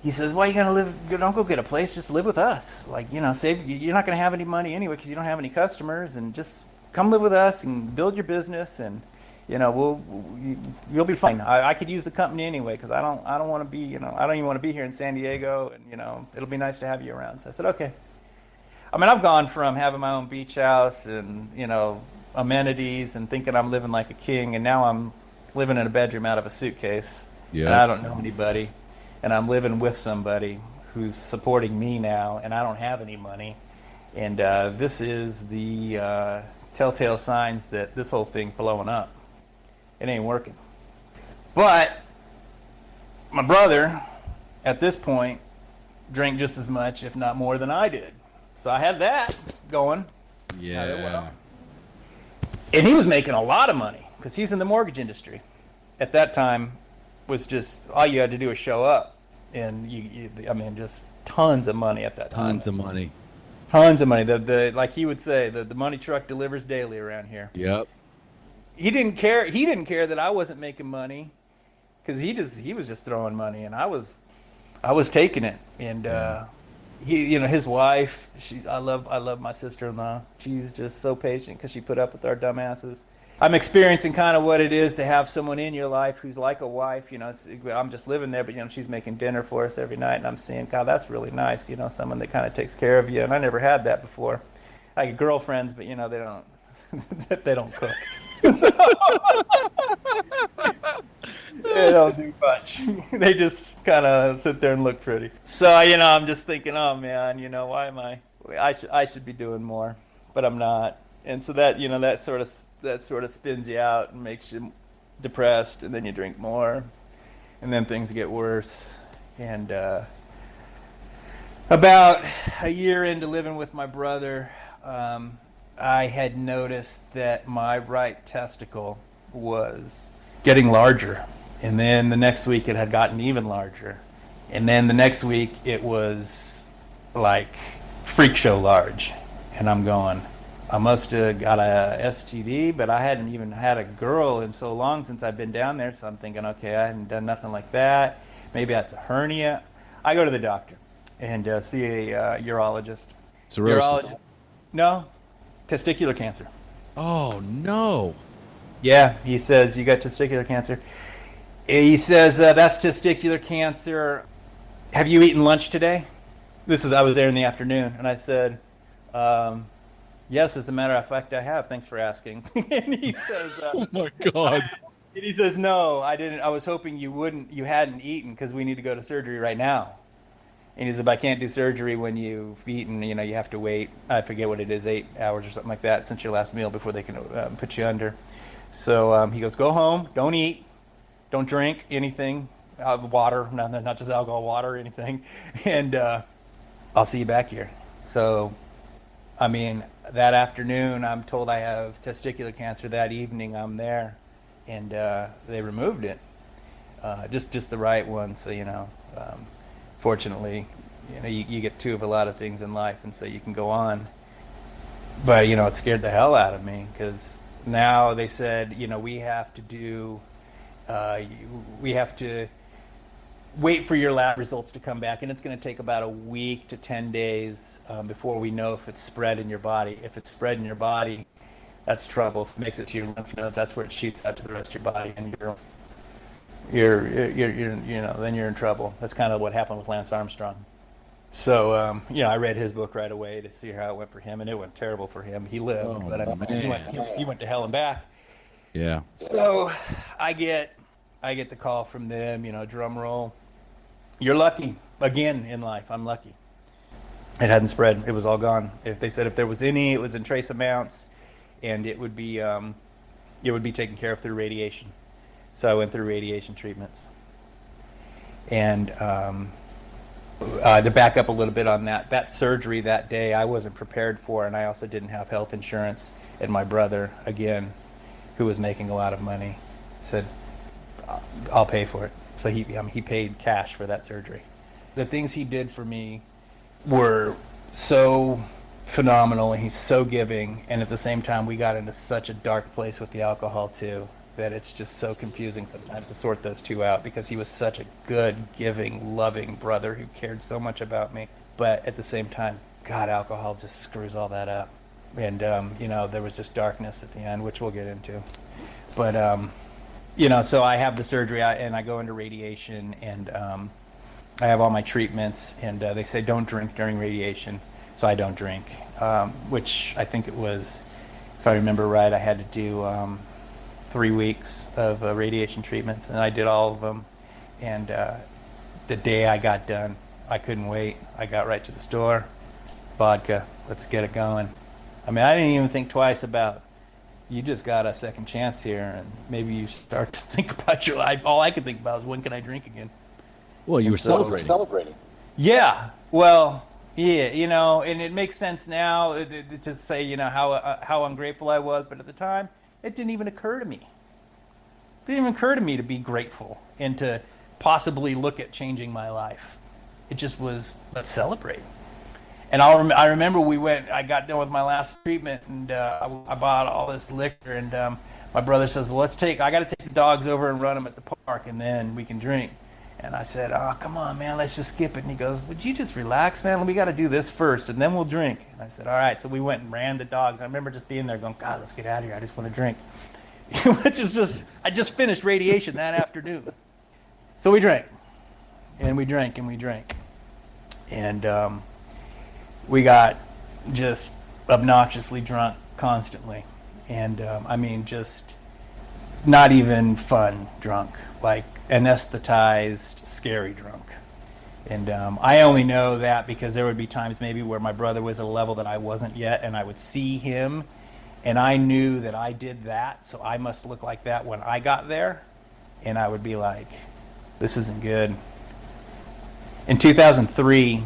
he says, why are you going to live? Don't go get a place. Just live with us. Save. You're not going to have any money anyway because you don't have any customers, and just come live with us and build your business, and you'll be fine. I could use the company anyway because I don't want to be, I don't even want to be here in San Diego, and it'll be nice to have you around. So I said, okay. I've gone from having my own beach house and, amenities and thinking I'm living like a king, and now I'm living in a bedroom out of a suitcase. Yeah. And I don't know anybody, and I'm living with somebody who's supporting me now, and I don't have any money. And this is the telltale signs that this whole thing's blowing up. It ain't working. But my brother at this point, drank just as much, if not more, than I did. So I had that going. Yeah. And he was making a lot of money because he's in the mortgage industry. At that time, was just all you had to do was show up, and I mean, just tons of money at that time. Tons of money. Tons of money. The like he would say, the money truck delivers daily around here. Yep. He didn't care. He didn't care that I wasn't making money, because he was just throwing money, and I was taking it. And his wife, I love my sister-in-law. She's just so patient because she put up with our dumbasses. I'm experiencing kind of what it is to have someone in your life who's like a wife. I'm just living there, but she's making dinner for us every night, and I'm seeing, God, that's really nice. Someone that kind of takes care of you, and I never had that before. I get girlfriends, but they don't they don't cook. So, they don't do much. They just kind of sit there and look pretty. So I'm just thinking, oh man, why am I should be doing more, but I'm not. And so that that sort of spins you out and makes you depressed, and then you drink more, and then things get worse. And about a year into living with my brother, I had noticed that my right testicle was getting larger, and then the next week it had gotten even larger, and then the next week it was like freak show large. And I'm going, I must have got a STD, but I hadn't even had a girl in so long since I've been down there. So I'm thinking, okay, I hadn't done nothing like that. Maybe that's a hernia. I go to the doctor and see a urologist. Cirrhosis. No, testicular cancer. Oh, no. Yeah, he says, you got testicular cancer. He says, that's testicular cancer. Have you eaten lunch today? I was there in the afternoon, and I said, yes, as a matter of fact, I have. Thanks for asking. And he says, Oh, my God. And he says, no, I didn't. I was hoping you hadn't eaten, because we need to go to surgery right now. And he said, I can't do surgery when you've eaten. You have to wait. I forget what it is, 8 hours or something like that since your last meal before they can put you under. So he goes, go home, don't eat, don't drink anything, water, not just alcohol, water, or anything, and I'll see you back here. So, I mean, that afternoon, I'm told I have testicular cancer. That evening, I'm there, and they removed it, just the right one. So fortunately, you get two of a lot of things in life, and so you can go on. But it scared the hell out of me, because now they said, we have to wait for your lab results to come back, and it's going to take about a week to 10 days before we know if it's spread in your body. If it's spread in your body, that's trouble. If it makes it to your lymph nodes, that's where it shoots out to the rest of your body, and then you're in trouble. That's kind of what happened with Lance Armstrong. So I read his book right away to see how it went for him, and it went terrible for him. He lived, but he went to hell and back. Yeah. So I get the call from them, drum roll. You're lucky. Again in life, I'm lucky. It hadn't spread. It was all gone. They said if there was any, it was in trace amounts, and it would be taken care of through radiation. So I went through radiation treatments. And to back up a little bit on that surgery that day, I wasn't prepared for, and I also didn't have health insurance. And my brother, again, who was making a lot of money, said, I'll pay for it. So he paid cash for that surgery. The things he did for me were so phenomenal, and he's so giving, and at the same time we got into such a dark place with the alcohol too, that it's just so confusing sometimes to sort those two out, because he was such a good, giving, loving brother who cared so much about me. But at the same time, God, alcohol just screws all that up. And there was just darkness at the end, which we'll get into. But so I have the surgery, and I go into radiation, and I have all my treatments, and they say don't drink during radiation, so I don't drink, which I think it was, if I remember right, I had to do 3 weeks of radiation treatments, and I did all of them. And the day I got done, I couldn't wait. I got right to the store, vodka, let's get it going. I mean, I didn't even think twice about, you just got a second chance here, and maybe you start to think about your life. All I could think about is, when can I drink again? Well, you were so- celebrating. Yeah. Well, yeah, and it makes sense now to say, how ungrateful I was, but at the time, it didn't even occur to me. It didn't even occur to me to be grateful and to possibly look at changing my life. It just was, let's celebrate. And I remember I got done with my last treatment, and I bought all this liquor, and my brother says, well, I got to take the dogs over and run them at the park, and then we can drink. And I said, oh, come on, man, let's just skip it. And he goes, would you just relax, man? We got to do this first, and then we'll drink. And I said, all right. So we went and ran the dogs. I remember just being there going, God, let's get out of here. I just want to drink. Which is just, I just finished radiation that afternoon. So we drank, and we drank, and we drank. And we got just obnoxiously drunk constantly. And just not even fun drunk, like anesthetized, scary drunk. And I only know that because there would be times maybe where my brother was at a level that I wasn't yet, and I would see him, and I knew that I did that, so I must look like that when I got there, and I would be like, this isn't good. In 2003,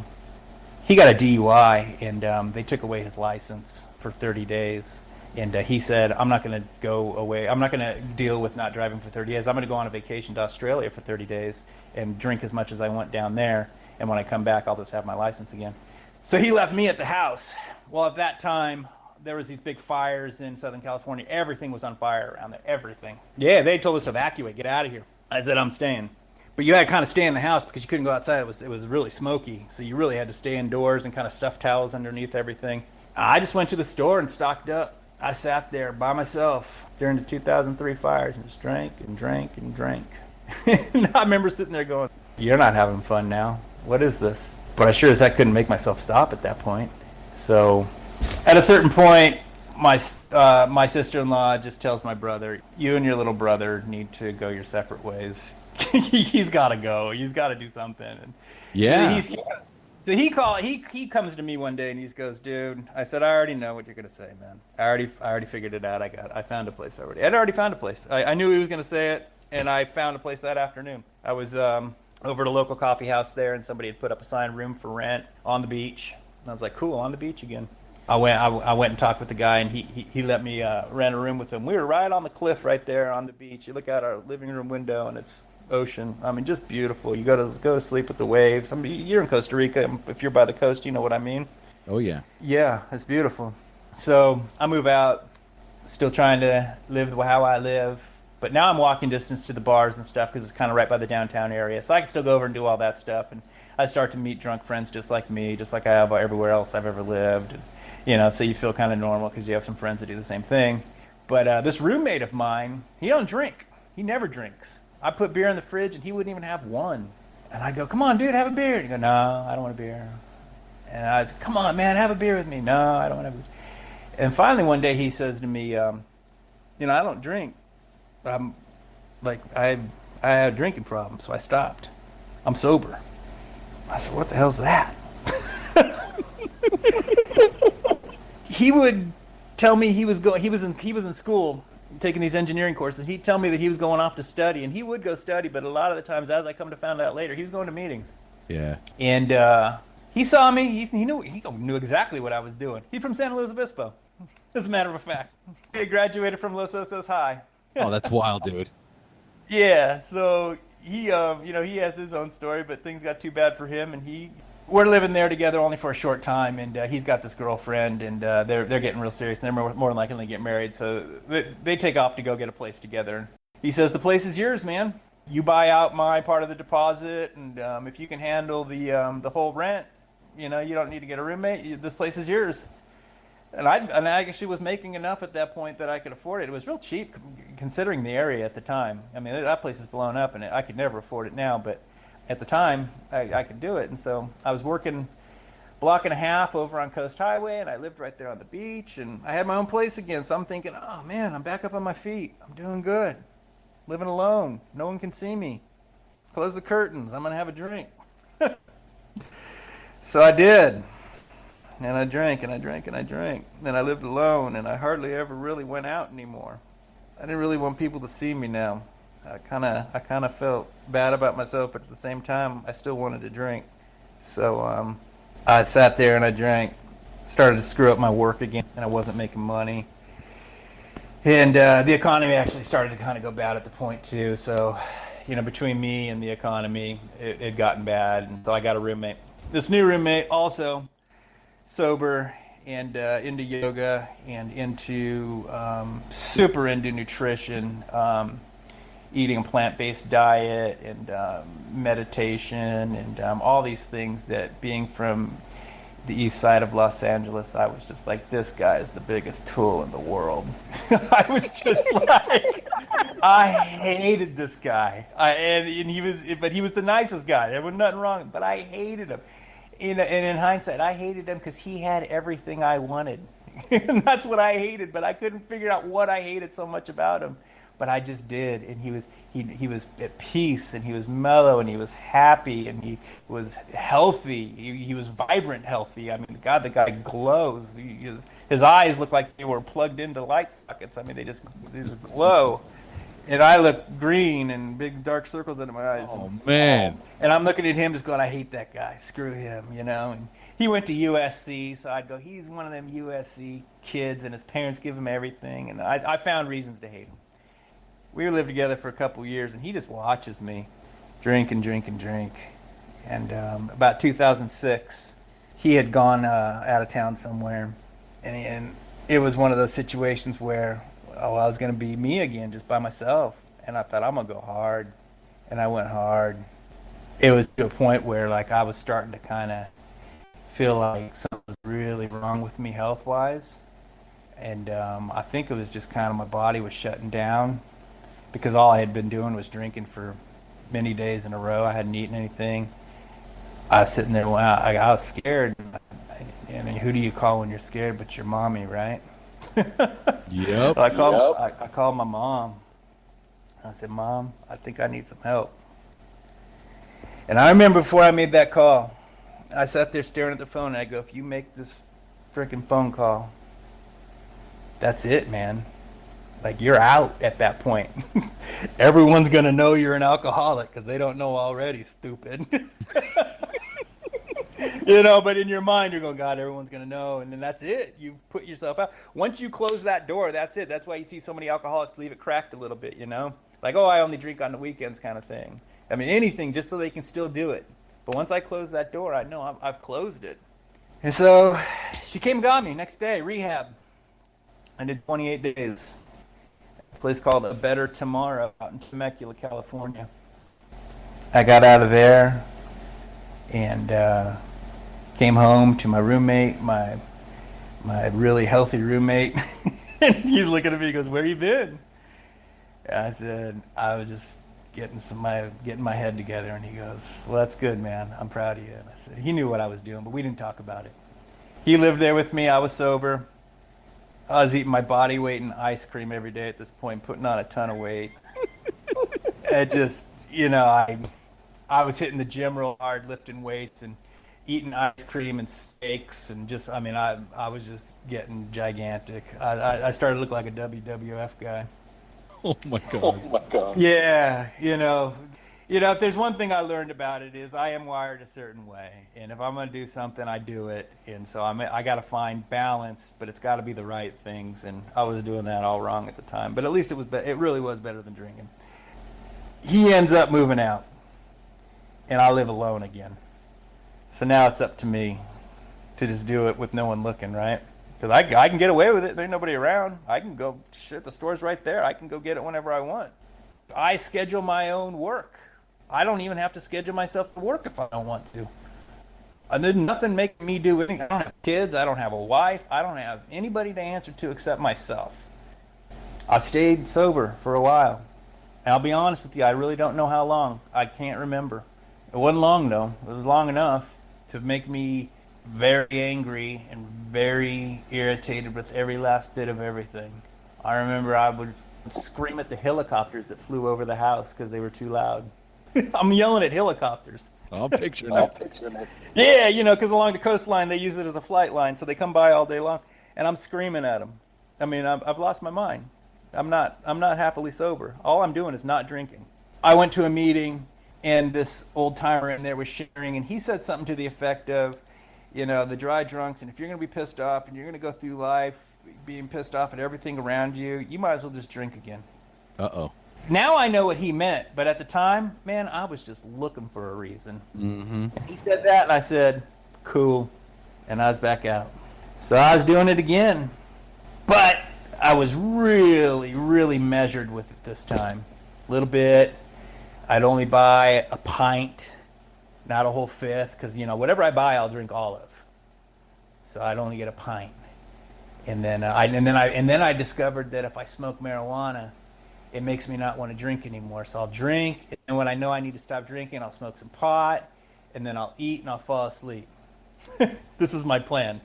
he got a DUI, and they took away his license for 30 days. And he said, I'm not going to go away. I'm not going to deal with not driving for 30 days. I'm going to go on a vacation to Australia for 30 days and drink as much as I want down there. And when I come back, I'll just have my license again. So he left me at the house. Well, at that time, there was these big fires in Southern California. Everything was on fire around there. Everything. Yeah, they told us to evacuate, get out of here. I said, I'm staying. But you had to kind of stay in the house because you couldn't go outside. It was really smoky. So you really had to stay indoors and kind of stuff towels underneath everything. I just went to the store and stocked up. I sat there by myself during the 2003 fires and just drank and drank and drank. And I remember sitting there going, you're not having fun now. What is this? But I sure as heck couldn't make myself stop at that point. So at a certain point, my sister-in-law just tells my brother, you and your little brother need to go your separate ways. He's got to go. He's got to do something. And Yeah. So he comes to me one day and he goes, dude, I said, I already know what you're going to say, man. I already figured it out. I found a place already. I'd already found a place. I knew he was going to say it, and I found a place that afternoon. I was over at a local coffee house there, and somebody had put up a sign, room for rent, on the beach. And I was like, cool, on the beach again. I went and talked with the guy, and he let me rent a room with him. We were right on the cliff right there on the beach. You look out our living room window, and it's ocean. I mean, just beautiful. You go to sleep with the waves. I mean, you're in Costa Rica. If you're by the coast, you know what I mean. Oh yeah. Yeah, it's beautiful. So I move out, still trying to live how I live, but now I'm walking distance to the bars and stuff because it's kind of right by the downtown area. So I can still go over and do all that stuff, and I start to meet drunk friends just like me, just like I have everywhere else I've ever lived. And, so you feel kind of normal because you have some friends that do the same thing. But this roommate of mine, he don't drink. He never drinks. I put beer in the fridge, and he wouldn't even have one. And I go, come on, dude, have a beer. And he go, no, I don't want a beer. And I said, come on, man, have a beer with me. No, I don't want to have a beer. And finally one day he says to me, I don't drink. I'm like, I had a drinking problem, so I stopped. I'm sober. I said, what the hell's that? He would tell me he was in school taking these engineering courses. He'd tell me that he was going off to study, and he would go study, but a lot of the times, as I come to find out later, he was going to meetings. Yeah. And he saw me. He knew exactly what I was doing. He's from San Luis Obispo, as a matter of fact. He graduated from Los Osos High. Oh, that's wild, dude. Yeah, so he has his own story, but things got too bad for him, and we're living there together only for a short time, and he's got this girlfriend, and they're getting real serious, and they're more than likely to get married, so they take off to go get a place together. He says, the place is yours, man. You buy out my part of the deposit, and if you can handle the whole rent, you don't need to get a roommate. This place is yours. And I actually was making enough at that point that I could afford it. It was real cheap considering the area at the time. I mean, that place is blown up, and I could never afford it now, but at the time, I could do it. And so I was working a block and a half over on Coast Highway, and I lived right there on the beach, and I had my own place again. So I'm thinking, oh, man, I'm back up on my feet. I'm doing good. Living alone. No one can see me. Close the curtains. I'm going to have a drink. So I did. And I drank, and I drank, and I drank. Then I lived alone, and I hardly ever really went out anymore. I didn't really want people to see me now. I kind of felt bad about myself, but at the same time, I still wanted to drink. So I sat there and I drank. Started to screw up my work again, and I wasn't making money. And the economy actually started to kind of go bad at the point too. So, between me and the economy, it had gotten bad, and so I got a roommate. This new roommate also sober and into yoga and into super into nutrition, eating a plant-based diet and meditation and all these things that being from the east side of Los Angeles, I was just like, this guy is the biggest tool in the world. I was just like, I hated this guy. And he was the nicest guy. There was nothing wrong, but I hated him. And in hindsight, I hated him because he had everything I wanted. And that's what I hated, but I couldn't figure out what I hated so much about him. But I just did, and he was at peace, and he was mellow, and he was happy, and he was healthy. He was vibrant, healthy. I mean, God, the guy glows. His eyes look like they were plugged into light sockets. I mean, they just glow. And I look green and big dark circles under my eyes. Oh, man. And I'm looking at him just going, I hate that guy. Screw him, And he went to USC, so I'd go, he's one of them USC kids, and his parents give him everything. And I found reasons to hate him. We lived together for a couple years, and he just watches me drink and drink and drink. And about 2006, he had gone out of town somewhere, and it was one of those situations where I was going to be me again, just by myself. And I thought, I'm going to go hard. And I went hard. It was to a point where I was starting to kind of feel like something was really wrong with me health-wise. And I think it was just kind of my body was shutting down, because all I had been doing was drinking for many days in a row. I hadn't eaten anything. I was sitting there, I was scared. I mean, who do you call when you're scared but your mommy, right? Yep. So I called my mom. I said, Mom, I think I need some help. And I remember before I made that call, I sat there staring at the phone, and I go, if you make this freaking phone call, that's it, man. You're out at that point. Everyone's going to know you're an alcoholic because they don't know already, stupid. But in your mind, you're going, God, everyone's going to know. And then that's it. You've put yourself out. Once you close that door, that's it. That's why you see so many alcoholics leave it cracked a little bit, Like, oh, I only drink on the weekends kind of thing. I mean, anything just so they can still do it. But once I close that door, I know I've closed it. And so she came and got me next day, rehab. I did 28 days. Place called A Better Tomorrow out in Temecula, California. I got out of there and came home to my roommate, my really healthy roommate. And he's looking at me, he goes, where you been? And I said, I was just getting my head together. And he goes, well, that's good, man. I'm proud of you. And I said, he knew what I was doing, but we didn't talk about it. He lived there with me. I was sober. I was eating my body weight in ice cream every day at this point, putting on a ton of weight. It just, I was hitting the gym real hard, lifting weights and eating ice cream and steaks, and I was just getting gigantic. I started to look like a WWF guy. Oh my God. Yeah, if there's one thing I learned about it is I am wired a certain way, and if I'm going to do something, I do it. And so I got to find balance, but it's got to be the right things. And I was doing that all wrong at the time, but at least it really was better than drinking. He ends up moving out, and I live alone again. So now it's up to me to just do it with no one looking, right? Because I can get away with it. There's nobody around. I can go, shit, the store's right there. I can go get it whenever I want. I schedule my own work. I don't even have to schedule myself to work if I don't want to. And there's nothing making me do anything. I don't have kids. I don't have a wife. I don't have anybody to answer to except myself. I stayed sober for a while. And I'll be honest with you, I really don't know how long. I can't remember. It wasn't long, though. It was long enough to make me very angry and very irritated with every last bit of everything. I remember I would scream at the helicopters that flew over the house because they were too loud. I'm yelling at helicopters. I'll picture it. Yeah, because along the coastline they use it as a flight line, so they come by all day long, and I'm screaming at them. I mean, I've lost my mind. I'm not happily sober. All I'm doing is not drinking. I went to a meeting, and this old timer in there was sharing, and he said something to the effect of, the dry drunks, and if you're going to be pissed off and you're going to go through life being pissed off at everything around you, you might as well just drink again. Uh-oh. Now I know what he meant, but at the time, man, I was just looking for a reason. Mm-hmm. And he said that, and I said, cool, and I was back out. So I was doing it again, but I was really, really measured with it this time. A little bit. I'd only buy a pint, not a whole fifth, because, whatever I buy, I'll drink all of. So I'd only get a pint. And then I discovered that if I smoke marijuana, it makes me not want to drink anymore. So I'll drink, and when I know I need to stop drinking, I'll smoke some pot, and then I'll eat and I'll fall asleep. This is my plan.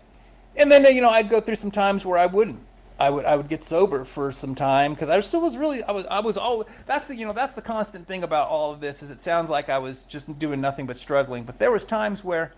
And then I'd go through some times where I wouldn't. I would get sober for some time because I still was really I was all that's the constant thing about all of this is it sounds like I was just doing nothing but struggling, but there was times where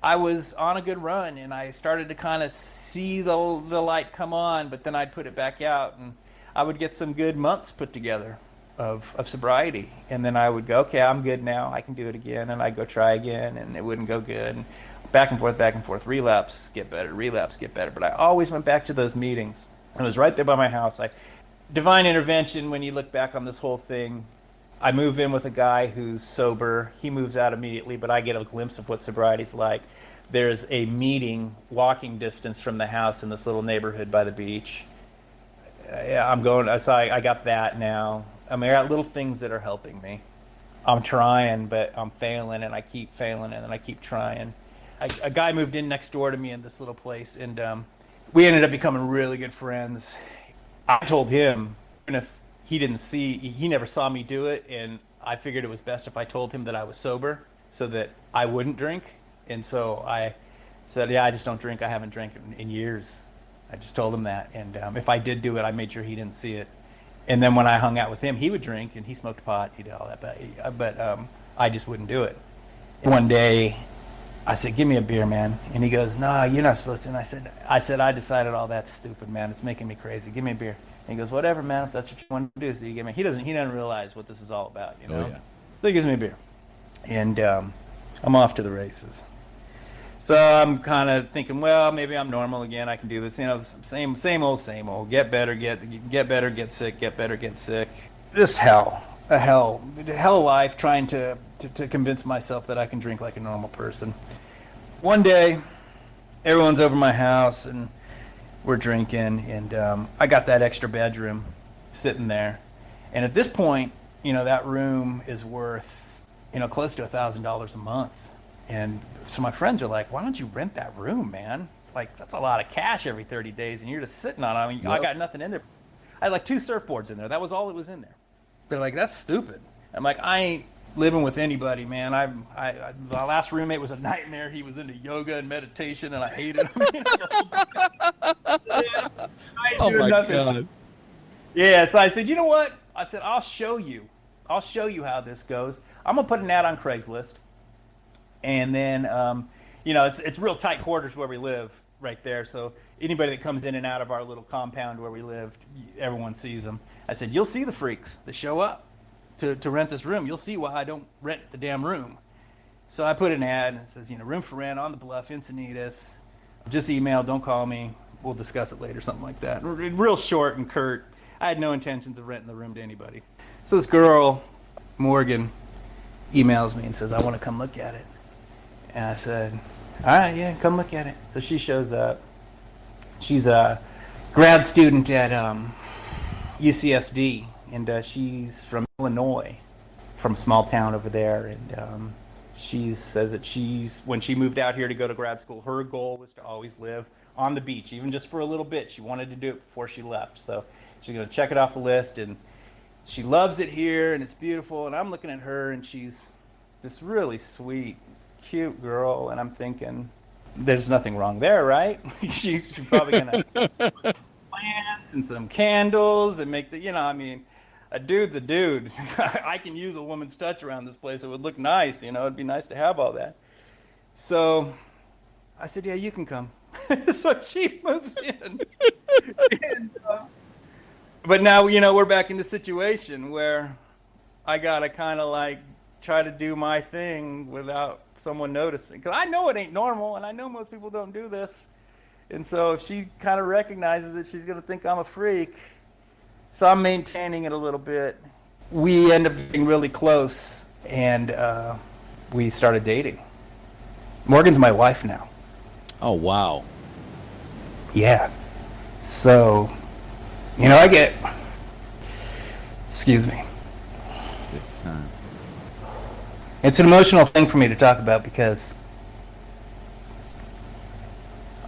I was on a good run and I started to kind of see the light come on, but then I'd put it back out and I would get some good months put together of sobriety, and then I would go, okay, I'm good now, I can do it again, and I'd go try again, and it wouldn't go good, and back and forth, relapse, get better, relapse, get better. But I always went back to those meetings. It was right there by my house. Divine intervention, when you look back on this whole thing, I move in with a guy who's sober. He moves out immediately, but I get a glimpse of what sobriety's like. There's a meeting walking distance from the house in this little neighborhood by the beach. I got that now. I mean, I got little things that are helping me. I'm trying, but I'm failing, and I keep failing, and then I keep trying. A guy moved in next door to me in this little place, and we ended up becoming really good friends. I told him, even if he never saw me do it, and I figured it was best if I told him that I was sober so that I wouldn't drink. And so I said, yeah, I just don't drink. I haven't drank in years. I just told him that. And if I did do it, I made sure he didn't see it. And then when I hung out with him, he would drink, and he smoked pot. He did all that, but I just wouldn't do it. And one day, I said, give me a beer, man. And he goes, no, you're not supposed to. And I said, I decided all that's stupid, man. It's making me crazy. Give me a beer. And he goes, whatever, man. If that's what you want to do, so you give me. He doesn't realize what this is all about, Oh, yeah. So he gives me a beer. And I'm off to the races. So I'm kind of thinking, well, maybe I'm normal again. I can do this. Same old. Get better, get better, get sick, get better, get sick. Just hell life trying to convince myself that I can drink like a normal person. One day, everyone's over my house and we're drinking, and I got that extra bedroom sitting there. And at this point, that room is worth, close to $1,000 a month. And so my friends are like, why don't you rent that room, man? Like, that's a lot of cash every 30 days, and you're just sitting on it. I mean, Yep. I got nothing in there. I had like 2 surfboards in there. That was all that was in there. They're like, that's stupid. I'm like, I ain't living with anybody, man. My last roommate was a nightmare. He was into yoga and meditation, and I hated him. I ain't doing nothing. God. Yeah, so I said, you know what? I said, I'll show you how this goes. I'm going to put an ad on Craigslist. And then, it's real tight quarters where we live right there. So anybody that comes in and out of our little compound where we live, everyone sees them. I said, you'll see the freaks that show up to rent this room. You'll see why I don't rent the damn room. So I put an ad, and it says, room for rent on the Bluff, Encinitas. Just email, don't call me. We'll discuss it later, something like that. Real short and curt. I had no intentions of renting the room to anybody. So this girl, Morgan, emails me and says, I want to come look at it. And I said, all right, yeah, come look at it. So she shows up. She's a grad student at UCSD, and she's from Illinois, from a small town over there. And she says that when she moved out here to go to grad school, her goal was to always live on the beach, even just for a little bit. She wanted to do it before she left. So she's going to check it off the list, and she loves it here, and it's beautiful. And I'm looking at her, and she's this really sweet, cute girl, and I'm thinking, there's nothing wrong there, right? She's probably gonna put plants and some candles and make a dude's a dude. I can use a woman's touch around this place. It would look nice, it'd be nice to have all that. So I said, yeah, you can come. So she moves in. And But now, we're back in the situation where I gotta kind of like try to do my thing without someone noticing. Because I know it ain't normal, and I know most people don't do this. And so if she kind of recognizes it, she's gonna think I'm a freak. So I'm maintaining it a little bit. We end up getting really close, and we started dating. Morgan's my wife now. Oh, wow. Yeah. So, I get. Excuse me. Good time. It's an emotional thing for me to talk about because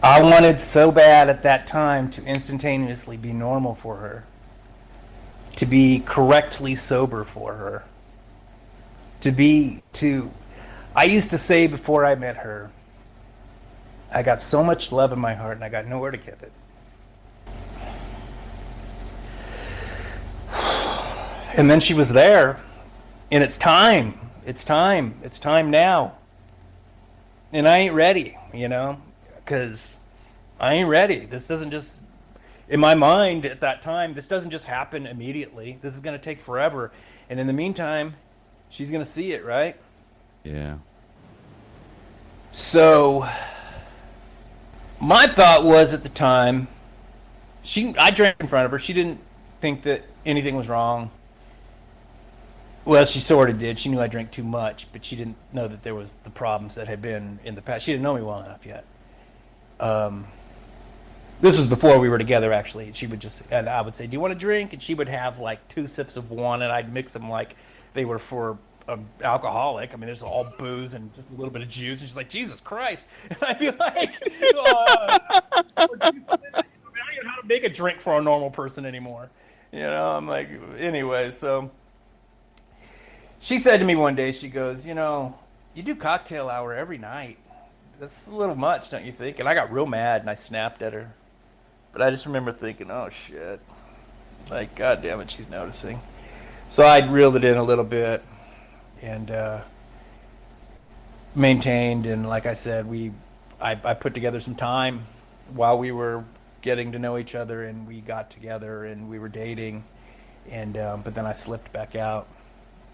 I wanted so bad at that time to instantaneously be normal for her, to be correctly sober for her, I used to say before I met her, I got so much love in my heart and I got nowhere to give it. And then she was there, and it's time now. And I ain't ready, because I ain't ready. This doesn't just, in my mind at that time, this doesn't just happen immediately. This is going to take forever. And in the meantime, she's going to see it, right? Yeah. So my thought was at the time, I drank in front of her. She didn't think that anything was wrong. Well, she sort of did. She knew I drank too much, but she didn't know that there was the problems that had been in the past. She didn't know me well enough yet. This was before we were together, actually. She would and I would say, "Do you want a drink?" And she would have like 2 sips of one, and I'd mix them like they were for an alcoholic. I mean, there's all booze and just a little bit of juice. And she's like, "Jesus Christ!" And I'd be like, "I don't even know how to make a drink for a normal person anymore." I'm like, anyway, so. She said to me one day, she goes, "You do cocktail hour every night. That's a little much, don't you think?" And I got real mad and I snapped at her. But I just remember thinking, oh shit. Like, God damn it, she's noticing. So I reeled it in a little bit and maintained. And like I said, I put together some time while we were getting to know each other, and we got together and we were dating. And but then I slipped back out.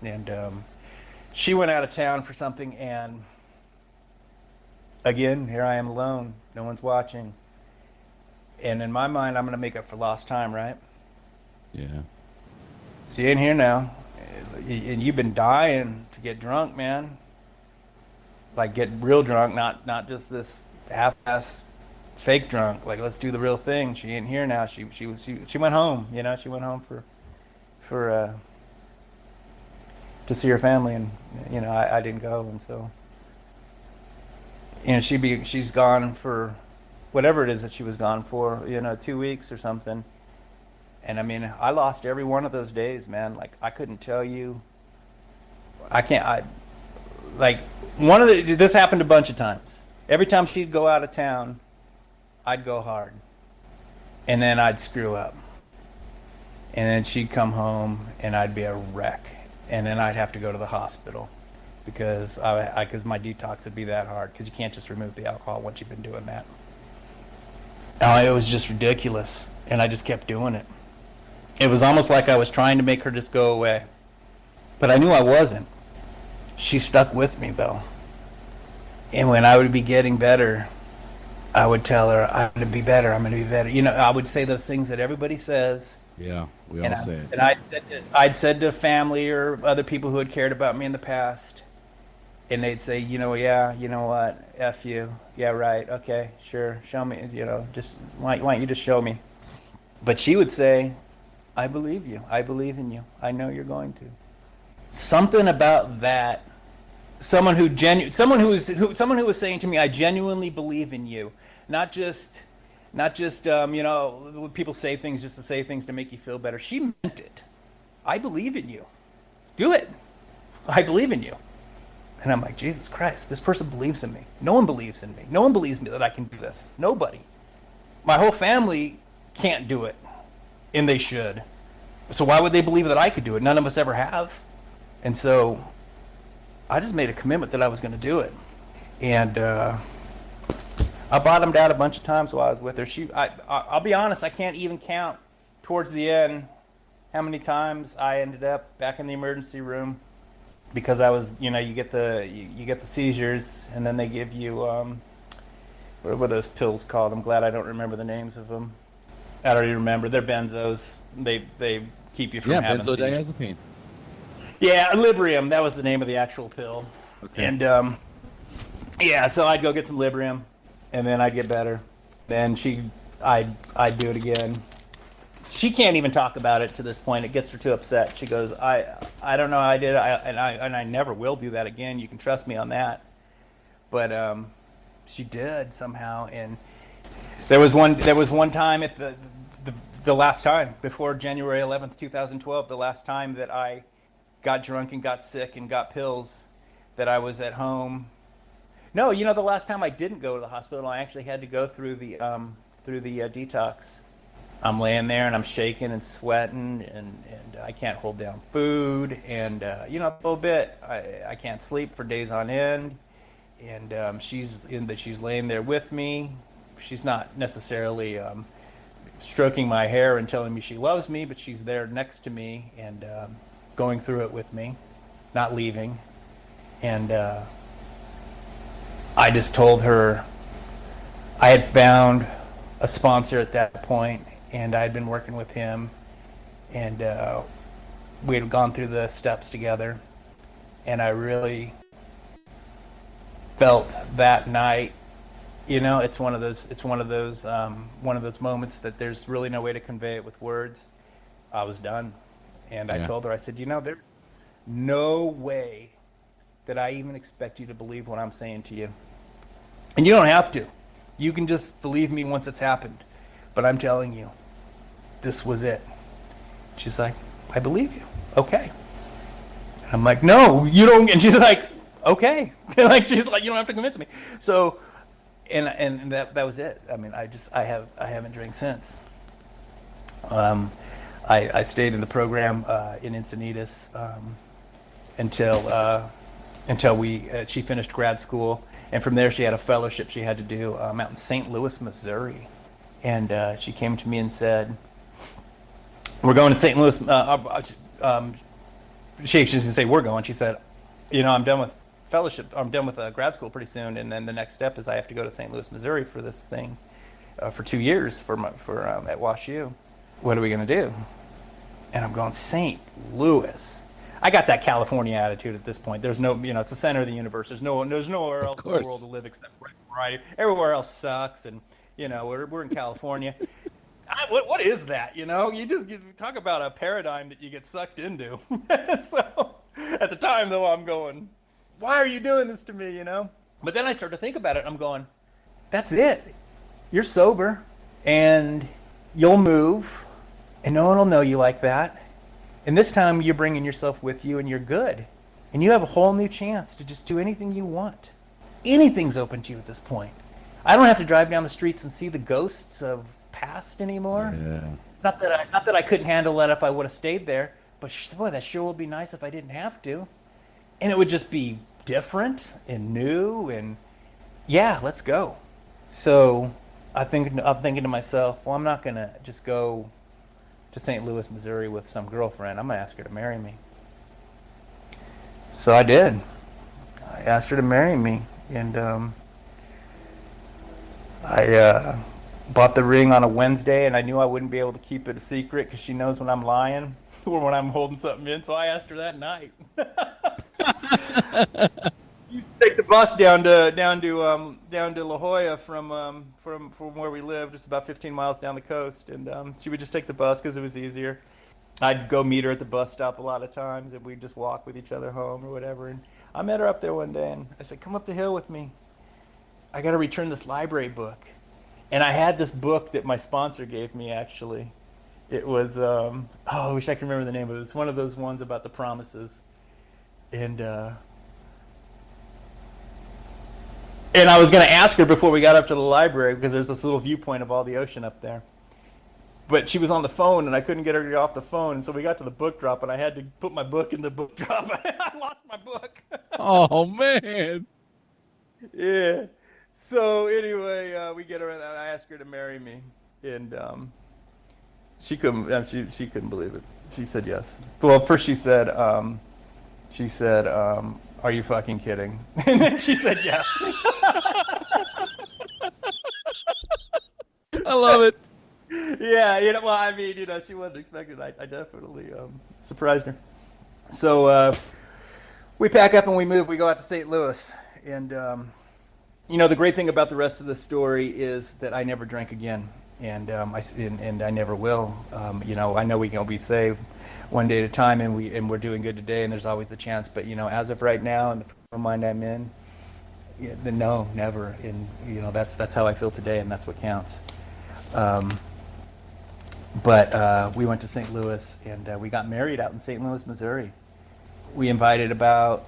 And she went out of town for something, and again, here I am alone. No one's watching. And in my mind, I'm going to make up for lost time, right? Yeah. So you're in here now, and you've been dying to get drunk, man. Like, get real drunk, not just this half-ass fake drunk. Like, let's do the real thing. She ain't here now. She went home. She went home for to see her family, and I didn't go, and so she's gone for whatever it is that she was gone for, 2 weeks or something. And I mean, I lost every one of those days, man. Like, I couldn't tell you. This happened a bunch of times. Every time she'd go out of town, I'd go hard, and then I'd screw up, and then she'd come home and I'd be a wreck. And then I'd have to go to the hospital because my detox would be that hard, because you can't just remove the alcohol once you've been doing that. It was just ridiculous, and I just kept doing it. It was almost like I was trying to make her just go away, but I knew I wasn't. She stuck with me, though. And when I would be getting better, I would tell her, "I'm going to be better, I'm going to be better." I would say those things that everybody says. Yeah, we all say it. And I'd said to family or other people who had cared about me in the past, and they'd say, "Yeah, you know what, F you. Yeah, right, okay, sure, show me, just, why don't you just show me?" But she would say, "I believe you. I believe in you. I know you're going to." Something about that, someone who was saying to me, "I genuinely believe in you," not just people say things just to say things to make you feel better. She meant it. "I believe in you. Do it. I believe in you." And I'm like, Jesus Christ, this person believes in me. No one believes in me. No one believes me that I can do this. Nobody. My whole family can't do it, and they should. So why would they believe that I could do it? None of us ever have. And so I just made a commitment that I was going to do it. And I bottomed out a bunch of times while I was with her. I'll be honest, I can't even count towards the end, how many times I ended up back in the emergency room because I was, you get you get the seizures, and then they give you what were those pills called? I'm glad I don't remember the names of them. I don't even remember. They're benzos. They keep you from having seizures. Benzodiazepine. Yeah, Librium. That was the name of the actual pill. Okay. And yeah, so I'd go get some Librium, and then I'd get better. Then I'd do it again. She can't even talk about it to this point. It gets her too upset. She goes, I don't know how I did it, and I never will do that again. You can trust me on that. But she did somehow, and there was one time at the last time before January 11th, 2012, the last time that I got drunk and got sick and got pills, that I was at home. No, the last time I didn't go to the hospital, I actually had to go through the detox. I'm laying there and I'm shaking and sweating, and I can't hold down food, and a little bit. I can't sleep for days on end, and she's laying there with me. She's not necessarily stroking my hair and telling me she loves me, but she's there next to me and going through it with me, not leaving. And I just told her I had found a sponsor at that point, and I had been working with him, and we had gone through the steps together, and I really felt that night. It's one of those moments that there's really no way to convey it with words. I was done, and I told her, I said, there's no way that I even expect you to believe what I'm saying to you, and you don't have to. You can just believe me once it's happened, but I'm telling you, this was it. She's like, I believe you. Okay. And I'm like, no, you don't. And she's like, okay. She's like, you don't have to convince me. So, and that was it. I mean, I haven't drank since. I stayed in the program in Encinitas until she finished grad school, and from there she had a fellowship she had to do out in St. Louis, Missouri, and she came to me and said, "We're going to St. Louis." She didn't say we're going. She said, I'm done with fellowship. I'm done with grad school pretty soon, and then the next step is I have to go to St. Louis, Missouri for this thing for 2 years at WashU. What are we gonna do? And I'm going, St. Louis. I got that California attitude at this point. There's no, it's the center of the universe. There's nowhere else in the world to live except for variety. Everywhere else sucks, and we're in California. What is that? You talk about a paradigm that you get sucked into. So at the time, though, I'm going, why are you doing this to me? But then I start to think about it. And I'm going, that's it. You're sober, and you'll move, and no one will know you like that. And this time you're bringing yourself with you, and you're good. And you have a whole new chance to just do anything you want. Anything's open to you at this point. I don't have to drive down the streets and see the ghosts of past anymore. Yeah. Not that I couldn't handle that if I would have stayed there, but boy, that sure would be nice if I didn't have to. And it would just be different and new, and yeah, let's go. So I'm thinking to myself, well, I'm not gonna just go to St. Louis, Missouri with some girlfriend. I'm gonna ask her to marry me. So I did. I asked her to marry me, and I bought the ring on a Wednesday, and I knew I wouldn't be able to keep it a secret because she knows when I'm lying or when I'm holding something in. So I asked her that night. You take the bus down to La Jolla from where we live, just about 15 miles down the coast, and she would just take the bus because it was easier. I'd go meet her at the bus stop a lot of times, and we'd just walk with each other home or whatever. And I met her up there one day, and I said, "Come up the hill with me. I got to return this library book." And I had this book that my sponsor gave me, actually. It was, I wish I could remember the name of it. It's one of those ones about the promises. And I was going to ask her before we got up to the library, because there's this little viewpoint of all the ocean up there. But she was on the phone, and I couldn't get her to get off the phone. And so we got to the book drop, and I had to put my book in the book drop. I lost my book. Oh, man. Yeah. So anyway, we get her, and I ask her to marry me, and She couldn't. She couldn't believe it. She said yes. Well, first she said, "Are you fucking kidding?" And then she said yes. I love it. Yeah, well, I mean, she wasn't expecting it. I definitely surprised her. So we pack up and we move. We go out to St. Louis, and the great thing about the rest of the story is that I never drank again, and I never will. I know we can be saved one day at a time, and we're doing good today, and there's always the chance. But as of right now, and the frame of mind I'm in, then no, never. And that's how I feel today, and that's what counts. But we went to St. Louis, and we got married out in St. Louis, Missouri. We invited about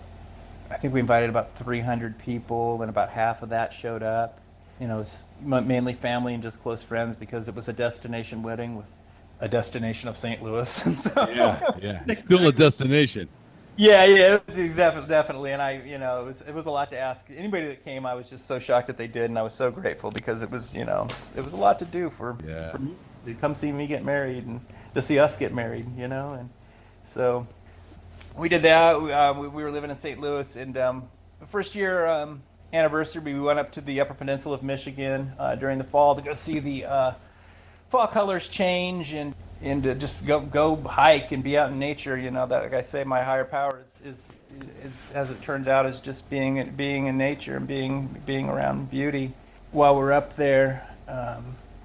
300 people, and about half of that showed up. It was mainly family and just close friends, because it was a destination wedding with a destination of St. Louis. And so, Yeah. It's still a destination. Yeah, it was definitely, and it was a lot to ask. Anybody that came, I was just so shocked that they did, and I was so grateful, because it was a lot to do for me to come see me get married and to see us get married, and so we did that. We were living in St. Louis, and the first year anniversary, we went up to the Upper Peninsula of Michigan during the fall to go see the fall colors change and to just go hike and be out in nature. That, like I say, my higher power is as it turns out, is just being in nature and being around beauty. While we're up there,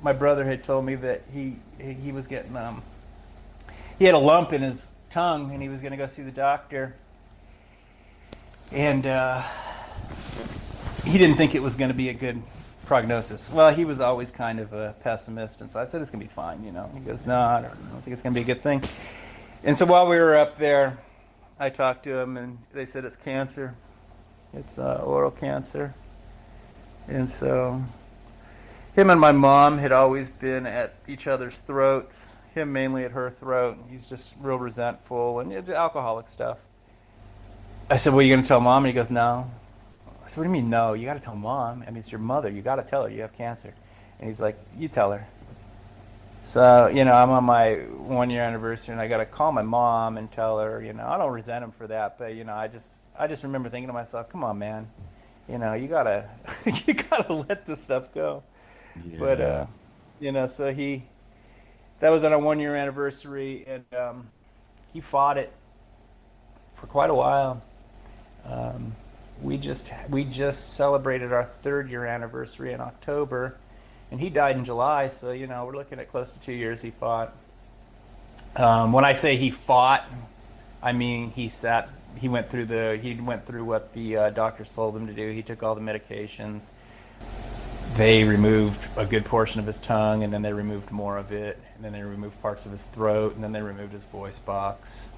my brother had told me that he was getting he had a lump in his tongue, and he was going to go see the doctor, and he didn't think it was going to be a good prognosis. Well, he was always kind of a pessimist, and so I said, it's going to be fine, And he goes, no, I don't think it's going to be a good thing. And so while we were up there, I talked to him, and they said it's cancer. It's oral cancer. And so him and my mom had always been at each other's throats, him mainly at her throat. He's just real resentful and alcoholic stuff. I said, well, you going to tell Mom? And he goes, no. I said, what do you mean, no? You got to tell Mom. I mean, it's your mother. You got to tell her you have cancer. And he's like, you tell her. So, I'm on my 1 year anniversary, and I got to call my mom and tell her, I don't resent him for that, but, I just remember thinking to myself, come on, man. You gotta let this stuff go. Yeah. But, so that was on our 1 year anniversary, and he fought it for quite a while. We just celebrated our 3rd year anniversary in October, and he died in July. So we're looking at close to 2 years he fought. When I say he fought, I mean he went through what the doctors told him to do. He took all the medications. They removed a good portion of his tongue, and then they removed more of it, and then they removed parts of his throat, and then they removed his voice box.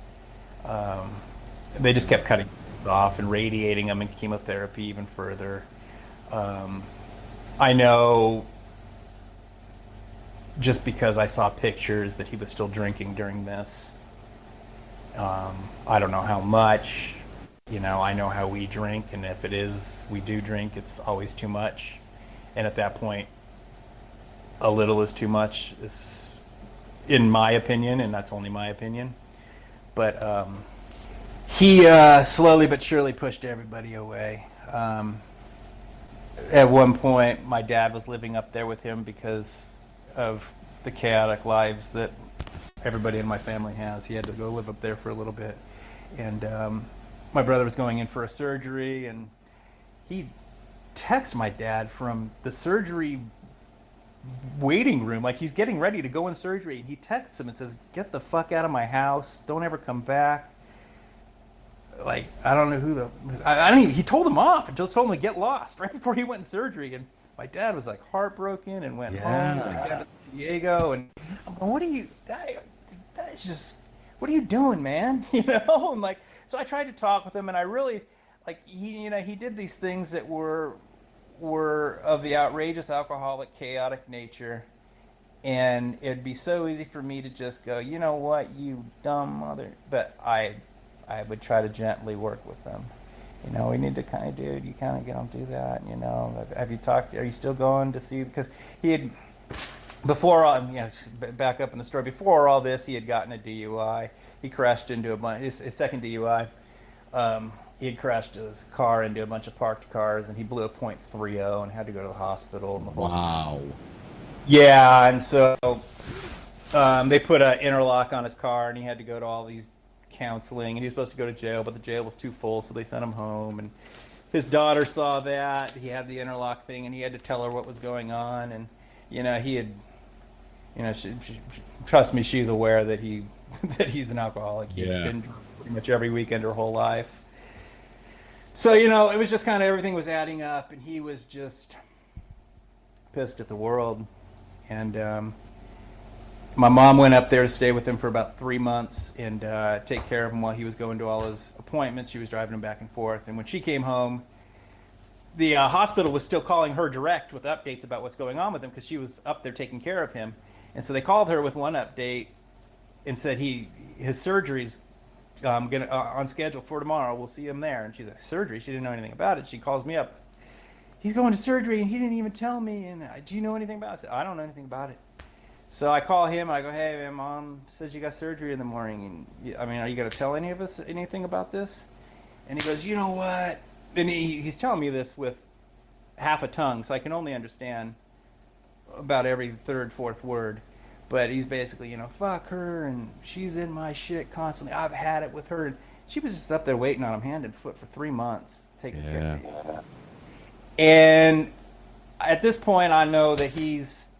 They just kept cutting off and radiating him in chemotherapy even further. I know, just because I saw pictures, that he was still drinking during this. I don't know how much. I know how we drink, and if we do drink, it's always too much. And at that point, a little is too much, in my opinion, and that's only my opinion. But he slowly but surely pushed everybody away. At one point, my dad was living up there with him because of the chaotic lives that everybody in my family has. He had to go live up there for a little bit. And my brother was going in for a surgery, and he texted my dad from the surgery waiting room, like he's getting ready to go in surgery, and he texts him and says, get the fuck out of my house, don't ever come back. Like, I don't know who he told him off and just told him to get lost right before he went in surgery. And my dad was like heartbroken and went home and got to San Diego. And I'm going, what are you doing, man? And like, so I tried to talk with him, and I really, like, he did these things that were of the outrageous, alcoholic, chaotic nature. And it'd be so easy for me to just go, you know what, you dumb mother. But I would try to gently work with them. We need to you don't do that, Have you talked, are you still going to see, because before back up in the story. Before all this, he had gotten a DUI. He crashed into a bunch. His second DUI. He had crashed his car into a bunch of parked cars, and he blew a .30 and had to go to the hospital. And the whole Wow. Yeah, and so they put an interlock on his car, and he had to go to all these counseling, and he was supposed to go to jail, but the jail was too full, so they sent him home. And his daughter saw that he had the interlock thing, and he had to tell her what was going on. And he had, trust me, she's aware that that he's an alcoholic. He'd been pretty much every weekend her whole life. So it was just kind of everything was adding up, and he was just pissed at the world. And my mom went up there to stay with him for about 3 months and take care of him while he was going to all his appointments. She was driving him back and forth. And when she came home, the hospital was still calling her direct with updates about what's going on with him because she was up there taking care of him. And so they called her with one update and said his surgery's on schedule for tomorrow. We'll see him there. And she's like, surgery? She didn't know anything about it. She calls me up. He's going to surgery, and he didn't even tell me. And do you know anything about it? I said, I don't know anything about it. So I call him. I go, hey, man, Mom said you got surgery in the morning. And are you going to tell any of us anything about this? And he goes, you know what? And he's telling me this with half a tongue, so I can only understand about every third, fourth word. But he's basically, fuck her, and she's in my shit constantly. I've had it with her. And she was just up there waiting on him hand and foot for 3 months, taking care of me. And at this point, I know that he's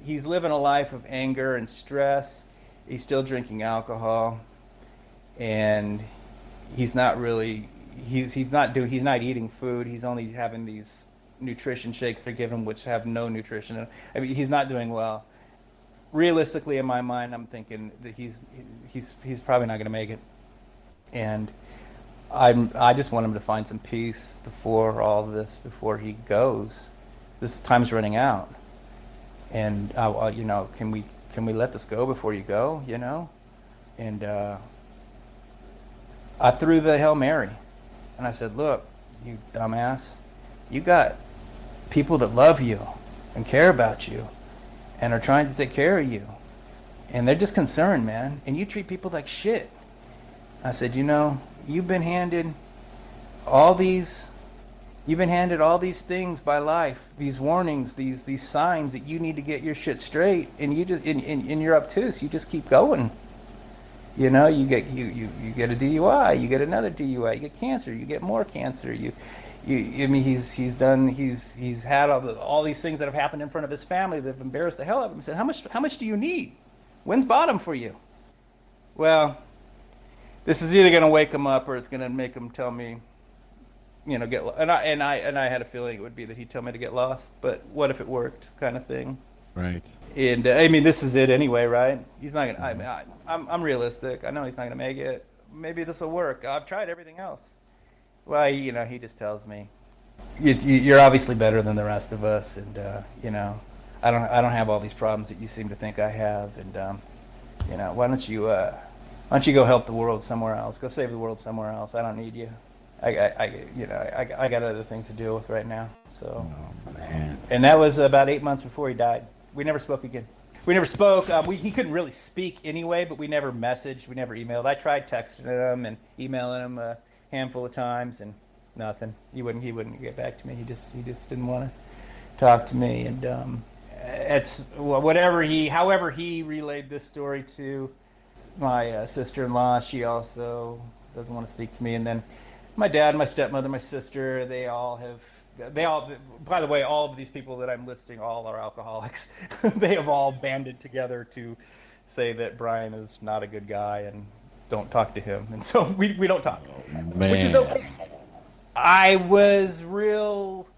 living a life of anger and stress. He's still drinking alcohol, and he's not eating food. He's only having these nutrition shakes they give him, which have no nutrition. I mean, he's not doing well. Realistically, in my mind, I'm thinking that he's probably not going to make it, and I just want him to find some peace before all of this, before he goes. This time's running out, and can we let this go before you go? And I threw the Hail Mary, and I said, look, you dumbass, you got people that love you and care about you and are trying to take care of you, and they're just concerned, man, and you treat people like shit. I said, you've been handed all these things by life, these warnings, these signs that you need to get your shit straight, and you're obtuse. You just keep going. You get a DUI, you get another DUI, you get cancer, you get more cancer. He's had all these things that have happened in front of his family that have embarrassed the hell out of him. He said, how much do you need? When's bottom for you? Well, this is either going to wake him up or it's going to make him tell me, get. And I had a feeling it would be that he'd tell me to get lost. But what if it worked, kind of thing. Right. And this is it anyway, right? He's not going to. I'm realistic. I know he's not going to make it. Maybe this will work. I've tried everything else. Well, he just tells me, you're obviously better than the rest of us, and I don't have all these problems that you seem to think I have, and why don't you go help the world somewhere else? Go save the world somewhere else. I don't need you. I got other things to deal with right now. So, Man. And that was about 8 months before he died. We never spoke again. We never spoke. He couldn't really speak anyway, but we never messaged. We never emailed. I tried texting him and emailing him a handful of times, and nothing. He wouldn't get back to me. He just didn't want to talk to me. And however he relayed this story to my sister-in-law, she also doesn't want to speak to me. And then my dad, my stepmother, my sister, by the way, all of these people that I'm listing all are alcoholics. They have all banded together to say that Brian is not a good guy and don't talk to him. And so we don't talk, which is okay. I was real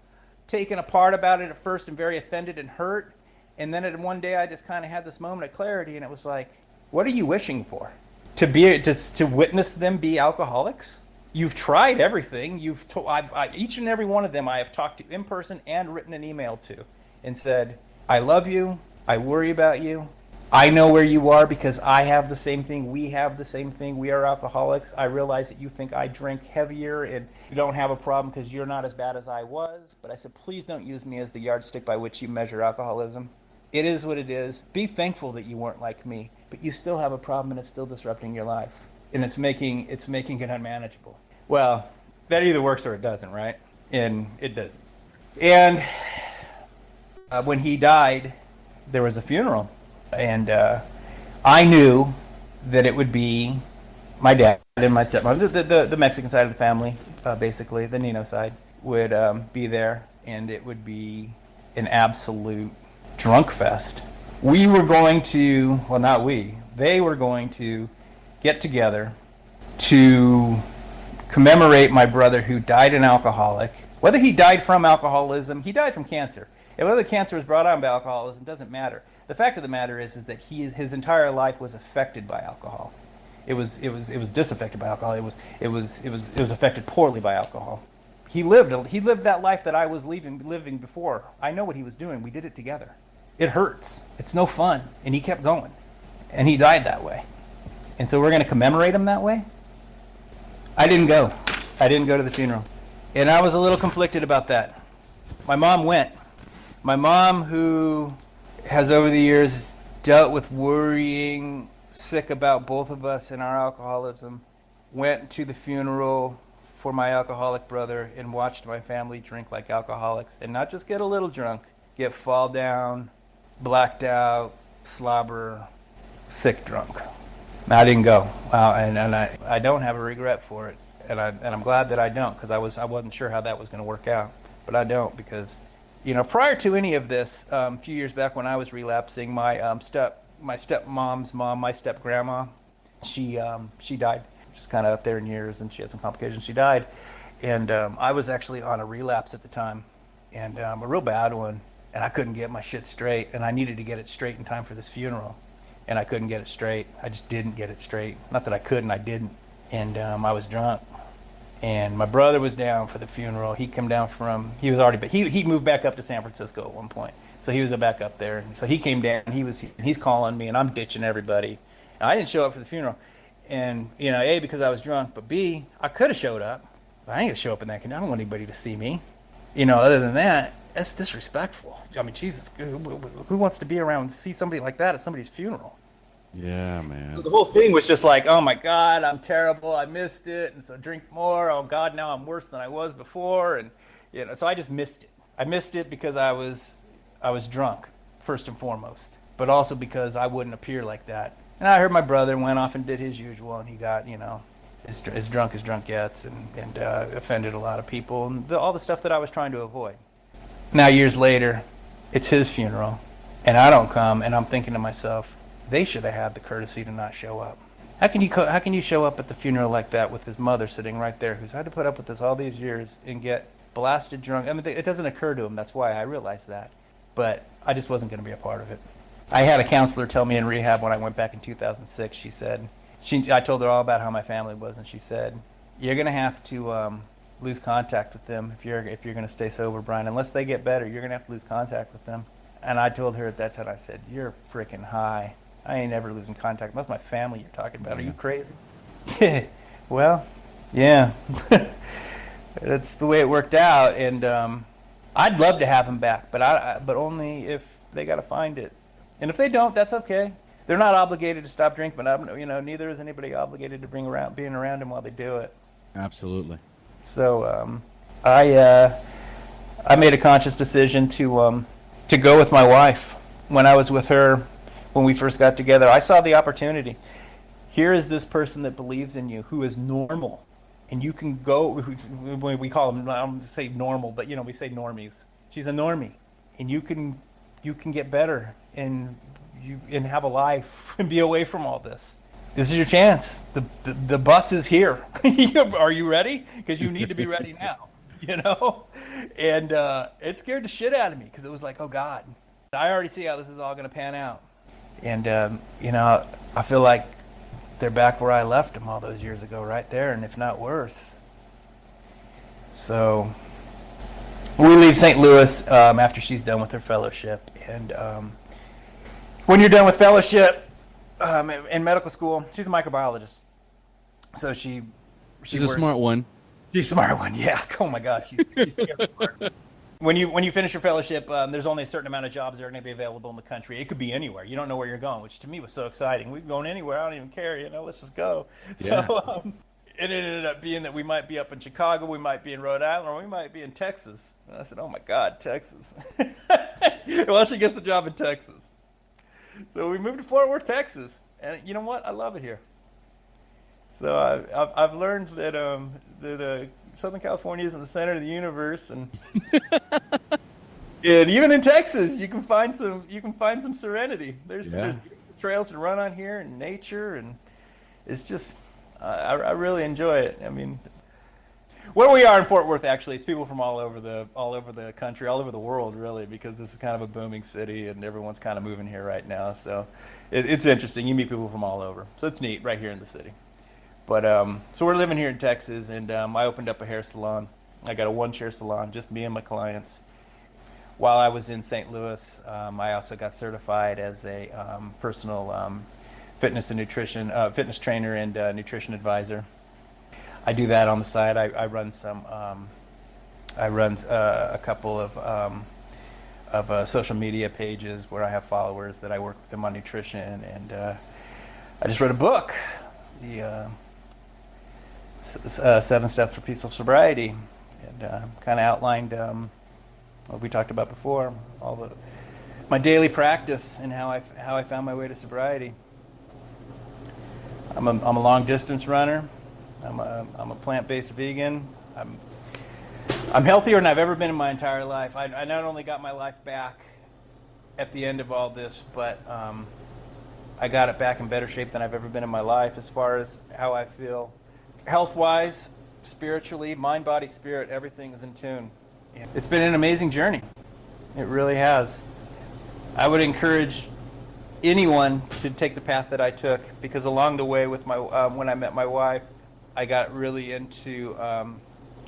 taken apart about it at first and very offended and hurt. And then one day I just kind of had this moment of clarity, and it was like, what are you wishing for? To witness them be alcoholics? You've tried everything. Each and every one of them I have talked to in person and written an email to and said, I love you. I worry about you. I know where you are because I have the same thing. We have the same thing. We are alcoholics. I realize that you think I drink heavier and you don't have a problem because you're not as bad as I was. But I said, please don't use me as the yardstick by which you measure alcoholism. It is what it is. Be thankful that you weren't like me, but you still have a problem and it's still disrupting your life. And it's making it unmanageable. Well, that either works or it doesn't, right? And it doesn't. And when he died, there was a funeral. And I knew that it would be my dad and my stepmother, the Mexican side of the family, basically, the Nino side, would be there. And it would be an absolute drunk fest. We were going to, well, not we, they were going to get together to commemorate my brother who died an alcoholic. Whether he died from alcoholism, he died from cancer. And whether cancer was brought on by alcoholism doesn't matter. The fact of the matter is that his entire life was affected by alcohol. It was disaffected by alcohol. It was affected poorly by alcohol. He lived that life that I was living before. I know what he was doing. We did it together. It hurts. It's no fun. And he kept going. And he died that way. And so we're going to commemorate him that way? I didn't go. I didn't go to the funeral. And I was a little conflicted about that. My mom went. My mom, who has over the years dealt with worrying sick about both of us and our alcoholism, went to the funeral for my alcoholic brother and watched my family drink like alcoholics and not just get a little drunk, get fall down, blacked out, slobber, sick drunk. I didn't go. And I don't have a regret for it. And I'm glad that I don't, because I wasn't sure how that was going to work out. But I don't, because, prior to any of this, a few years back when I was relapsing, my stepmom's mom, my step grandma, she died, just kind of up there in years, and she had some complications. She died, and I was actually on a relapse at the time, and a real bad one, and I couldn't get my shit straight, and I needed to get it straight in time for this funeral, and I couldn't get it straight. I just didn't get it straight. Not that I couldn't, I didn't, and I was drunk. And my brother was down for the funeral. He came down he moved back up to San Francisco at one point. So he was back up there. And so he came down, and he's calling me, and I'm ditching everybody. And I didn't show up for the funeral. And, A, because I was drunk, but B, I could have showed up. But I ain't going to show up in that condition. I don't want anybody to see me. Other than that, that's disrespectful. I mean, Jesus, who wants to be around and see somebody like that at somebody's funeral? Yeah, man. So the whole thing was just like, oh my God, I'm terrible. I missed it. And so drink more. Oh God, now I'm worse than I was before. And, so I just missed it. I missed it because I was drunk, first and foremost, but also because I wouldn't appear like that. And I heard my brother went off and did his usual, and he got, as drunk as drunk gets, and offended a lot of people, and all the stuff that I was trying to avoid. Now, years later, it's his funeral, and I don't come, and I'm thinking to myself, they should have had the courtesy to not show up. How can you show up at the funeral like that with his mother sitting right there, who's had to put up with this all these years, and get blasted drunk? I mean, it doesn't occur to him. That's why I realized that. But I just wasn't going to be a part of it. I had a counselor tell me in rehab when I went back in 2006. She said, I told her all about how my family was, and she said, "You're going to have to lose contact with them if you're going to stay sober, Brian. Unless they get better, you're going to have to lose contact with them." And I told her at that time, I said, "You're freaking high. I ain't ever losing contact. That's my family you're talking about. Are you crazy?" Well, yeah. That's the way it worked out, and I'd love to have them back, but only if they got to find it. And if they don't, that's okay. They're not obligated to stop drinking, but neither is anybody obligated to being around them while they do it. Absolutely. So I made a conscious decision to go with my wife. When I was with her, when we first got together, I saw the opportunity. Here is this person that believes in you, who is normal. And you can go, we call them, I don't say normal, but we say normies. She's a normie. And you can get better and have a life and be away from all this. This is your chance. The bus is here. Are you ready? Because you need to be ready now, And it scared the shit out of me, because it was like, oh God, I already see how this is all going to pan out. And, I feel like they're back where I left them all those years ago, right there, and if not worse. So we leave St. Louis after she's done with her fellowship. And when you're done with fellowship in medical school, she's a microbiologist. So she's a smart one. She's a smart one, yeah. Oh my gosh, she's smart. when you finish your fellowship, there's only a certain amount of jobs that are going to be available in the country. It could be anywhere. You don't know where you're going, which to me was so exciting. We're going anywhere. I don't even care. Let's just go. Yeah. So it ended up being that we might be up in Chicago, we might be in Rhode Island, or we might be in Texas. And I said, "Oh my God, Texas!" Well, she gets the job in Texas. So we moved to Fort Worth, Texas, and you know what? I love it here. So I've learned that Southern California isn't the center of the universe, and even in Texas, you can find some serenity. There's trails to run on here and nature, and it's just I really enjoy it. I mean, where we are in Fort Worth, actually, it's people from all over the country, all over the world, really, because this is kind of a booming city, and everyone's kind of moving here right now. So it's interesting. You meet people from all over, so it's neat right here in the city. But so we're living here in Texas, and I opened up a hair salon. I got a one-chair salon, just me and my clients. While I was in St. Louis, I also got certified as a personal fitness trainer and nutrition advisor. I do that on the side. I run a couple of social media pages where I have followers that I work with them on nutrition, and I just wrote a book, the 7 Steps for Peaceful Sobriety, and kind of outlined what we talked about before, my daily practice and how I found my way to sobriety. I'm a long distance runner. I'm a plant-based vegan. I'm healthier than I've ever been in my entire life. I not only got my life back at the end of all this, but I got it back in better shape than I've ever been in my life as far as how I feel health-wise, spiritually, mind, body, spirit, everything is in tune. It's been an amazing journey. It really has. I would encourage anyone to take the path that I took, because along the way with when I met my wife, I got really into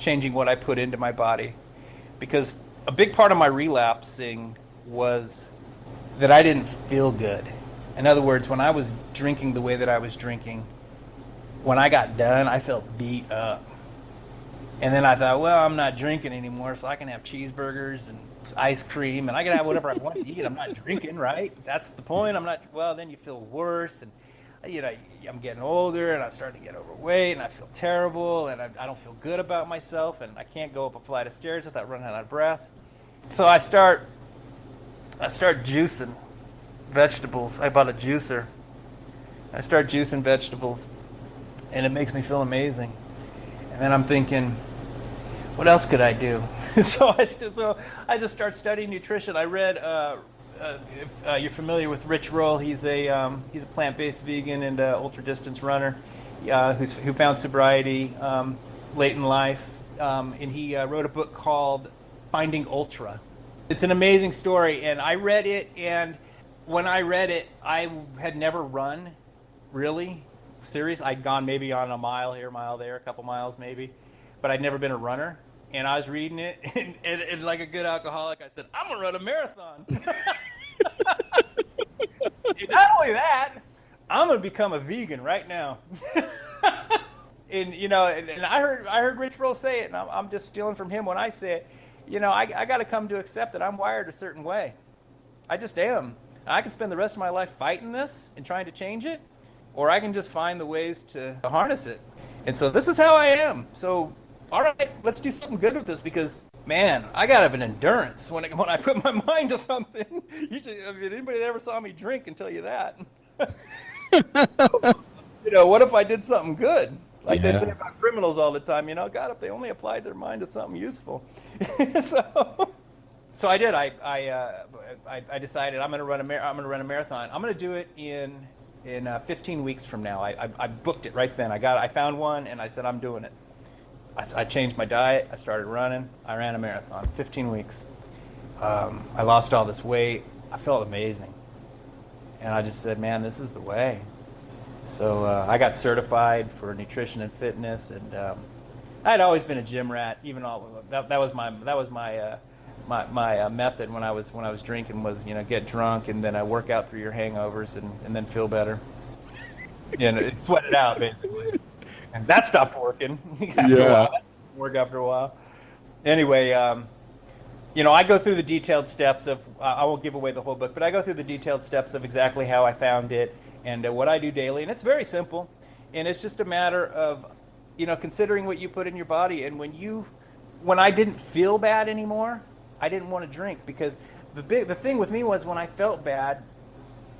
changing what I put into my body, because a big part of my relapsing was that I didn't feel good. In other words, when I was drinking the way that I was drinking, when I got done, I felt beat up. And then I thought, well, I'm not drinking anymore, so I can have cheeseburgers and ice cream, and I can have whatever I want to eat. I'm not drinking, right? That's the point. Well, then you feel worse, and I'm getting older, and I start to get overweight, and I feel terrible, and I don't feel good about myself, and I can't go up a flight of stairs without running out of breath. So I start juicing vegetables. I bought a juicer. I start juicing vegetables, and it makes me feel amazing. And then I'm thinking, what else could I do? So I just start studying nutrition. I read, if you're familiar with Rich Roll, he's a plant-based vegan and ultra-distance runner who found sobriety late in life. And he wrote a book called Finding Ultra. It's an amazing story, and I read it, and when I read it, I had never run, really. Serious. I'd gone maybe on a mile here, mile there, a couple miles maybe, but I'd never been a runner. And I was reading it, and like a good alcoholic, I said, I'm gonna run a marathon. Not only that, I'm gonna become a vegan right now. And and I heard Rich Roll say it, and I'm just stealing from him when I say it. I got to come to accept that I'm wired a certain way. I just am. And I can spend the rest of my life fighting this and trying to change it, or I can just find the ways to harness it. And so this is how I am. So, all right, let's do something good with this, because, man, I got to have an endurance when I put my mind to something. Anybody that ever saw me drink can tell you that. What if I did something good? Like they say about criminals all the time, God, if they only applied their mind to something useful. So I did. I decided I'm going to run a marathon. I'm going to do it in 15 weeks from now. I booked it right then. I found one, and I said, I'm doing it. I changed my diet. I started running. I ran a marathon. 15 weeks. I lost all this weight. I felt amazing. And I just said, man, this is the way. So I got certified for nutrition and fitness, and I had always been a gym rat. Even that was my method when I was drinking was get drunk and then I work out through your hangovers and then feel better. Sweat it out basically, and that stopped working. After a while. Work after a while. Anyway, I go through the detailed steps of, I won't give away the whole book, but I go through the detailed steps of exactly how I found it and what I do daily. And it's very simple. And it's just a matter of, considering what you put in your body. And when I didn't feel bad anymore, I didn't want to drink, because the thing with me was when I felt bad,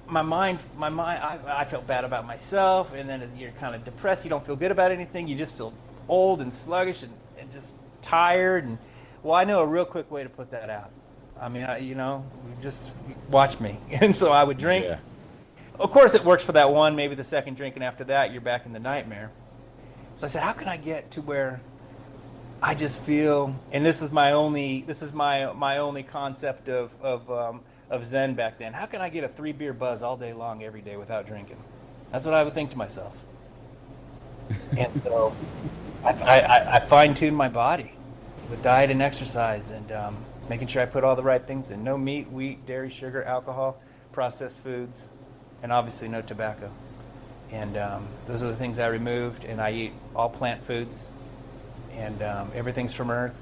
my mind, I felt bad about myself, and then you're kind of depressed. You don't feel good about anything. You just feel old and sluggish and just tired. And well, I know a real quick way to put that out. I mean, just watch me. And so I would drink. Yeah. Of course, it works for that one, maybe the second drink, and after that, you're back in the nightmare. So I said, how can I get to where I just feel, and this is my only concept of Zen back then. How can I get a 3-beer buzz all day long every day without drinking? That's what I would think to myself. And so I fine-tuned my body with diet and exercise, and making sure I put all the right things in. No meat, wheat, dairy, sugar, alcohol, processed foods, and obviously no tobacco. And those are the things I removed, and I eat all plant foods, and everything's from Earth.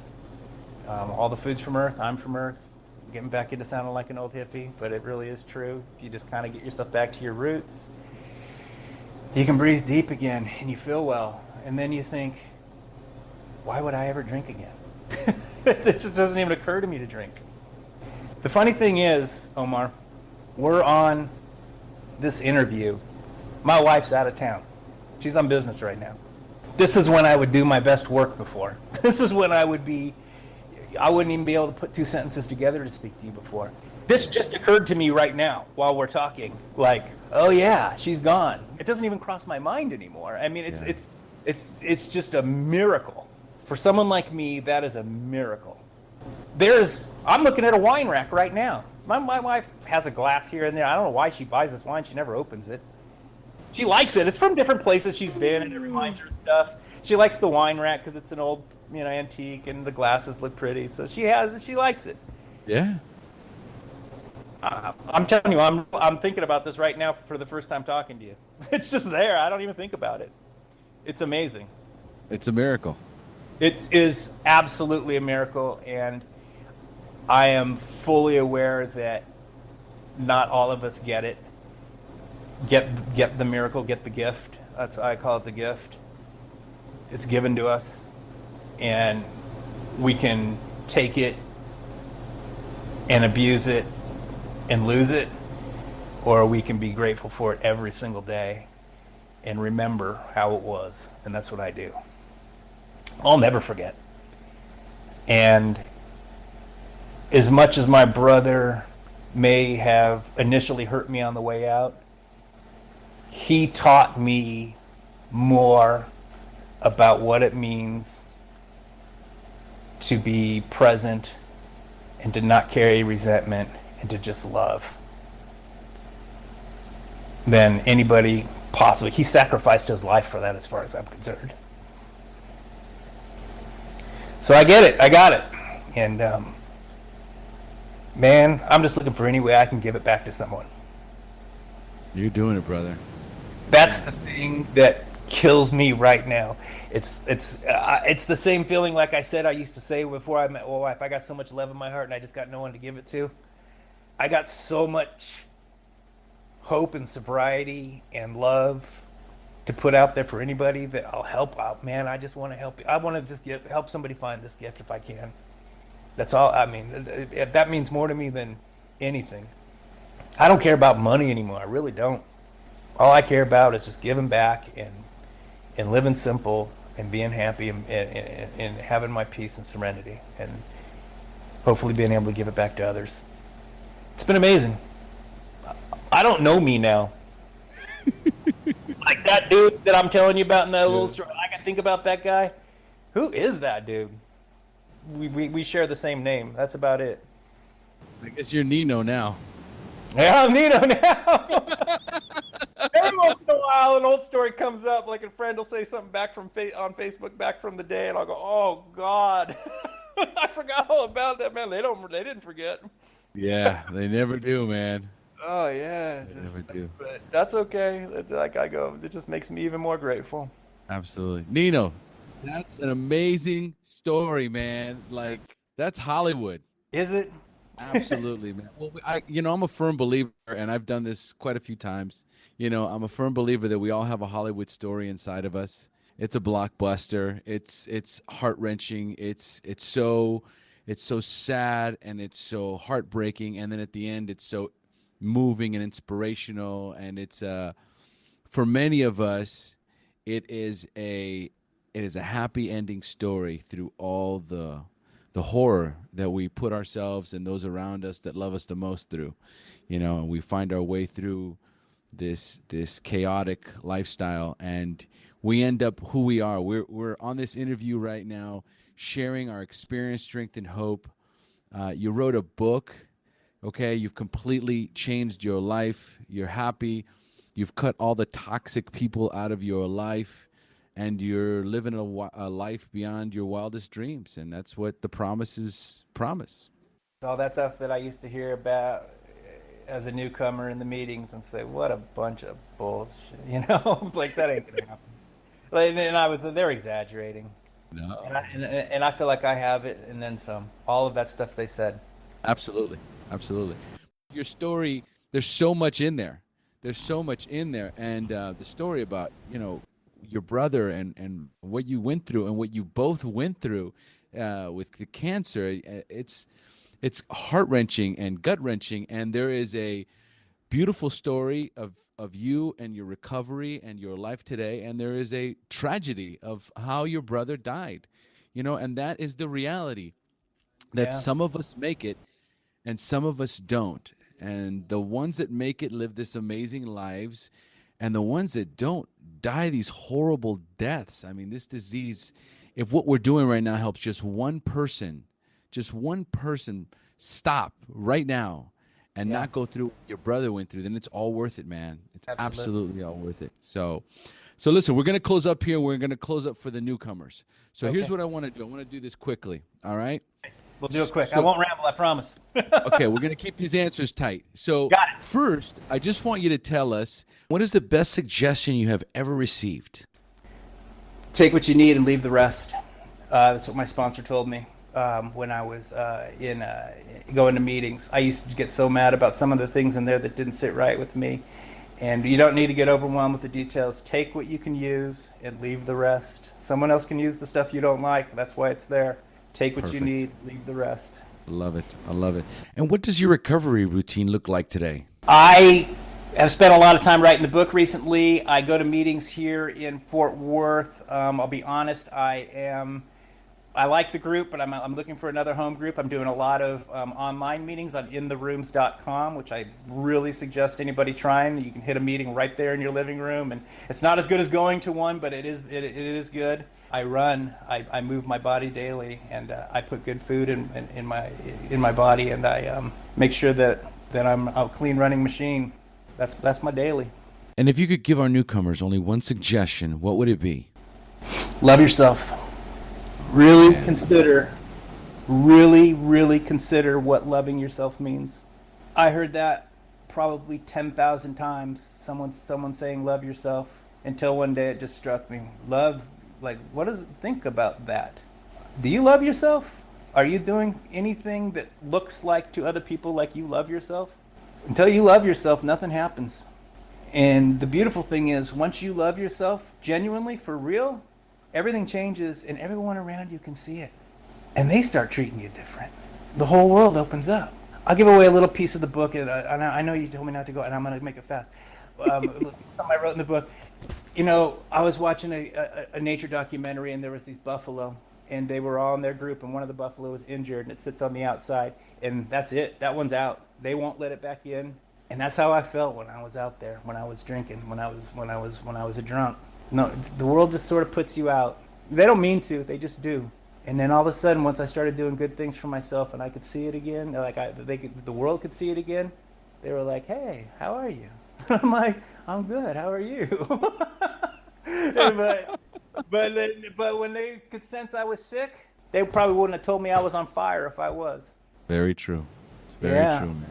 All the food's from Earth. I'm from Earth. Getting back into sounding like an old hippie, but it really is true. If you just kind of get yourself back to your roots, you can breathe deep again, and you feel well. And then you think, why would I ever drink again? It just doesn't even occur to me to drink. The funny thing is, Omar, we're on this interview. My wife's out of town. She's on business right now. This is when I would do my best work before. This is when I wouldn't even be able to put 2 sentences together to speak to you before. This just occurred to me right now while we're talking. Like, oh yeah, she's gone. It doesn't even cross my mind anymore. I mean, it's just a miracle. For someone like me, that is a miracle. I'm looking at a wine rack right now. My wife has a glass here and there. I don't know why she buys this wine. She never opens it. She likes it. It's from different places she's been, and it reminds her of stuff. She likes the wine rack because it's an old, antique, and the glasses look pretty. So she likes it. Yeah. I'm telling you, I'm thinking about this right now for the first time talking to you. It's just there. I don't even think about it. It's amazing. It's a miracle. It is absolutely a miracle, and I am fully aware that not all of us get it. Get the miracle, get the gift. That's why I call it the gift. It's given to us, and we can take it and abuse it and lose it, or we can be grateful for it every single day and remember how it was. And that's what I do. I'll never forget. And as much as my brother may have initially hurt me on the way out, he taught me more about what it means to be present and to not carry resentment and to just love than anybody possibly. He sacrificed his life for that, as far as I'm concerned. So I get it. I got it. And man, I'm just looking for any way I can give it back to someone. You're doing it, brother. That's the thing that kills me right now. It's the same feeling, like I said, I used to say before I met my wife. I got so much love in my heart, and I just got no one to give it to. I got so much hope and sobriety and love to put out there for anybody that I'll help out. Man, I just want to help. I want to just help somebody find this gift if I can. That's all. I mean, that means more to me than anything. I don't care about money anymore. I really don't. All I care about is just giving back and living simple and being happy and having my peace and serenity, and hopefully being able to give it back to others. It's been amazing. I don't know me now. Like that dude that I'm telling you about in that little story. I can think about that guy. Who is that dude? We share the same name. That's about it. I guess you're Nino now. Yeah, I'm Nino now. Every once in a while, an old story comes up. Like a friend will say something back from on Facebook back from the day, and I'll go, "Oh God, I forgot all about that, man." They didn't forget. Yeah, they never do, man. Oh yeah, They never do. But that's okay. Like I go, it just makes me even more grateful. Absolutely, Nino. That's an amazing story, man. Like that's Hollywood. Is it? Absolutely, man. Well, I'm a firm believer, and I've done this quite a few times. I'm a firm believer that we all have a Hollywood story inside of us. It's a blockbuster. It's heart wrenching. It's so sad and it's so heartbreaking, and then at the end, it's so moving and inspirational. And it's for many of us, it is a happy ending story through all the horror that we put ourselves and those around us that love us the most through, and we find our way through this chaotic lifestyle, and we end up who we are. We're on this interview right now, sharing our experience, strength, and hope. You wrote a book, okay? You've completely changed your life. You're happy. You've cut all the toxic people out of your life, and you're living a life beyond your wildest dreams. And that's what the promises promise. All that stuff that I used to hear about as a newcomer in the meetings and say, what a bunch of bullshit, like that ain't gonna happen. Like, and they're exaggerating. No. And I feel like I have it and then some. All of that stuff they said. Absolutely. Absolutely. Your story, there's so much in there. There's so much in there. And the story about, your brother and what you went through and what you both went through with the cancer, it's heart-wrenching and gut-wrenching. And there is a beautiful story of you and your recovery and your life today. And there is a tragedy of how your brother died, and that is the reality that Yeah. some of us make it and some of us don't. And the ones that make it live this amazing lives, and the ones that don't die these horrible deaths. I mean, this disease, if what we're doing right now helps just one person stop right now and Yeah. not go through what your brother went through, then it's all worth it, man. It's absolutely all worth it. So listen, we're going to close up here. We're going to close up for the newcomers. So here's Okay. what I want to do. I want to do this quickly. All right. We'll do it quick. I So- won't ramble, I promise. Okay, we're going to keep these answers tight. So Got it. first, I just want you to tell us, what is the best suggestion you have ever received? Take what you need and leave the rest. That's what my sponsor told me when I was going to meetings. I used to get so mad about some of the things in there that didn't sit right with me. And you don't need to get overwhelmed with the details. Take what you can use and leave the rest. Someone else can use the stuff you don't like. That's why it's there. Take what you Perfect. need, leave the rest. Love it. I love it. And what does your recovery routine look like today? I have spent a lot of time writing the book recently. I go to meetings here in Fort Worth. I'll be honest, I like the group, but I'm looking for another home group. I'm doing a lot of online meetings on intherooms.com, which I really suggest anybody trying. You can hit a meeting right there in your living room, and it's not as good as going to one, but it is good. I run. I move my body daily, and I put good food in my body, and I make sure that I'm a clean running machine. That's my daily. And if you could give our newcomers only one suggestion, what would it be? Love yourself. Really consider what loving yourself means. I heard that probably 10,000 times. Someone saying love yourself, until one day it just struck me. Love, like, what does it think about that? Do you love yourself? Are you doing anything that looks like to other people like you love yourself? Until you love yourself, nothing happens. And the beautiful thing is, once you love yourself genuinely, for real, everything changes and everyone around you can see it. And they start treating you different. The whole world opens up. I'll give away a little piece of the book, and I know you told me not to go, and I'm going to make it fast. Something I wrote in the book. I was watching a nature documentary, and there was these buffalo, and they were all in their group, and one of the buffalo was injured, and it sits on the outside, and that's it. That one's out. They won't let it back in. And that's how I felt when I was out there, when I was drinking, when I was a drunk. No, the world just sort of puts you out. They don't mean to, they just do. And then all of a sudden, once I started doing good things for myself and I could see it again, the world could see it again, they were like, "Hey, how are you?" I'm like, "I'm good. How are you?" but when they could sense I was sick, they probably wouldn't have told me I was on fire if I was. Very true. It's very true, man.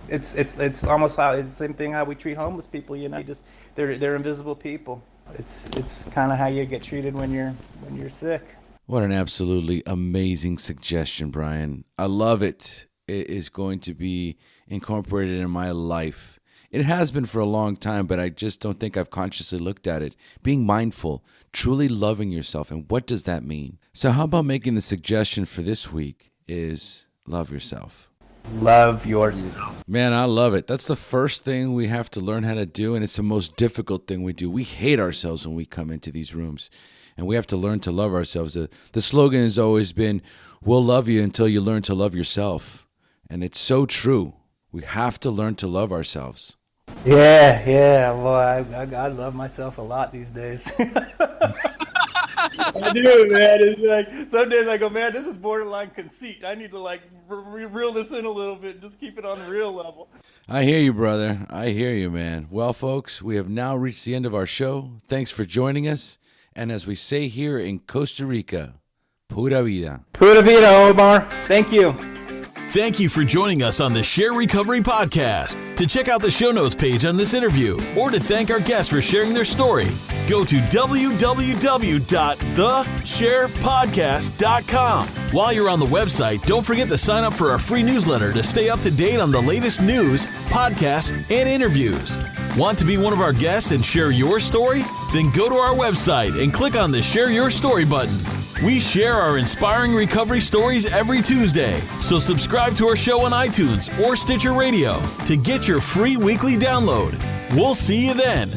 It's almost how it's the same thing how we treat homeless people. They're invisible people. It's kind of how you get treated when you're sick. What an absolutely amazing suggestion, Brian. I love it. It is going to be incorporated in my life. It has been for a long time, but I just don't think I've consciously looked at it. Being mindful, truly loving yourself, and what does that mean? So how about making the suggestion for this week is love yourself. Love yourself. Man, I love it. That's the first thing we have to learn how to do, and it's the most difficult thing we do. We hate ourselves when we come into these rooms, and we have to learn to love ourselves. The slogan has always been, we'll love you until you learn to love yourself. And it's so true. We have to learn to love ourselves. Yeah. Well, I love myself a lot these days. I do, man. It's like some days I go, man, this is borderline conceit. I need to like reel this in a little bit, and just keep it on the real level. I hear you, brother. I hear you, man. Well, folks, we have now reached the end of our show. Thanks for joining us. And as we say here in Costa Rica, pura vida. Pura vida, Omar. Thank you. Thank you for joining us on the Share Recovery Podcast. To check out the show notes page on this interview or to thank our guests for sharing their story, go to www.thesharepodcast.com. While you're on the website, don't forget to sign up for our free newsletter to stay up to date on the latest news, podcasts, and interviews. Want to be one of our guests and share your story? Then go to our website and click on the Share Your Story button. We share our inspiring recovery stories every Tuesday, so subscribe to our show on iTunes or Stitcher Radio to get your free weekly download. We'll see you then.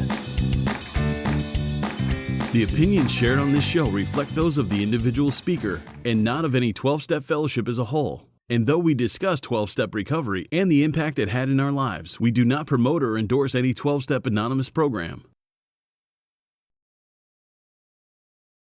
The opinions shared on this show reflect those of the individual speaker and not of any 12-Step Fellowship as a whole. And though we discuss 12-Step recovery and the impact it had in our lives, we do not promote or endorse any 12-Step Anonymous program.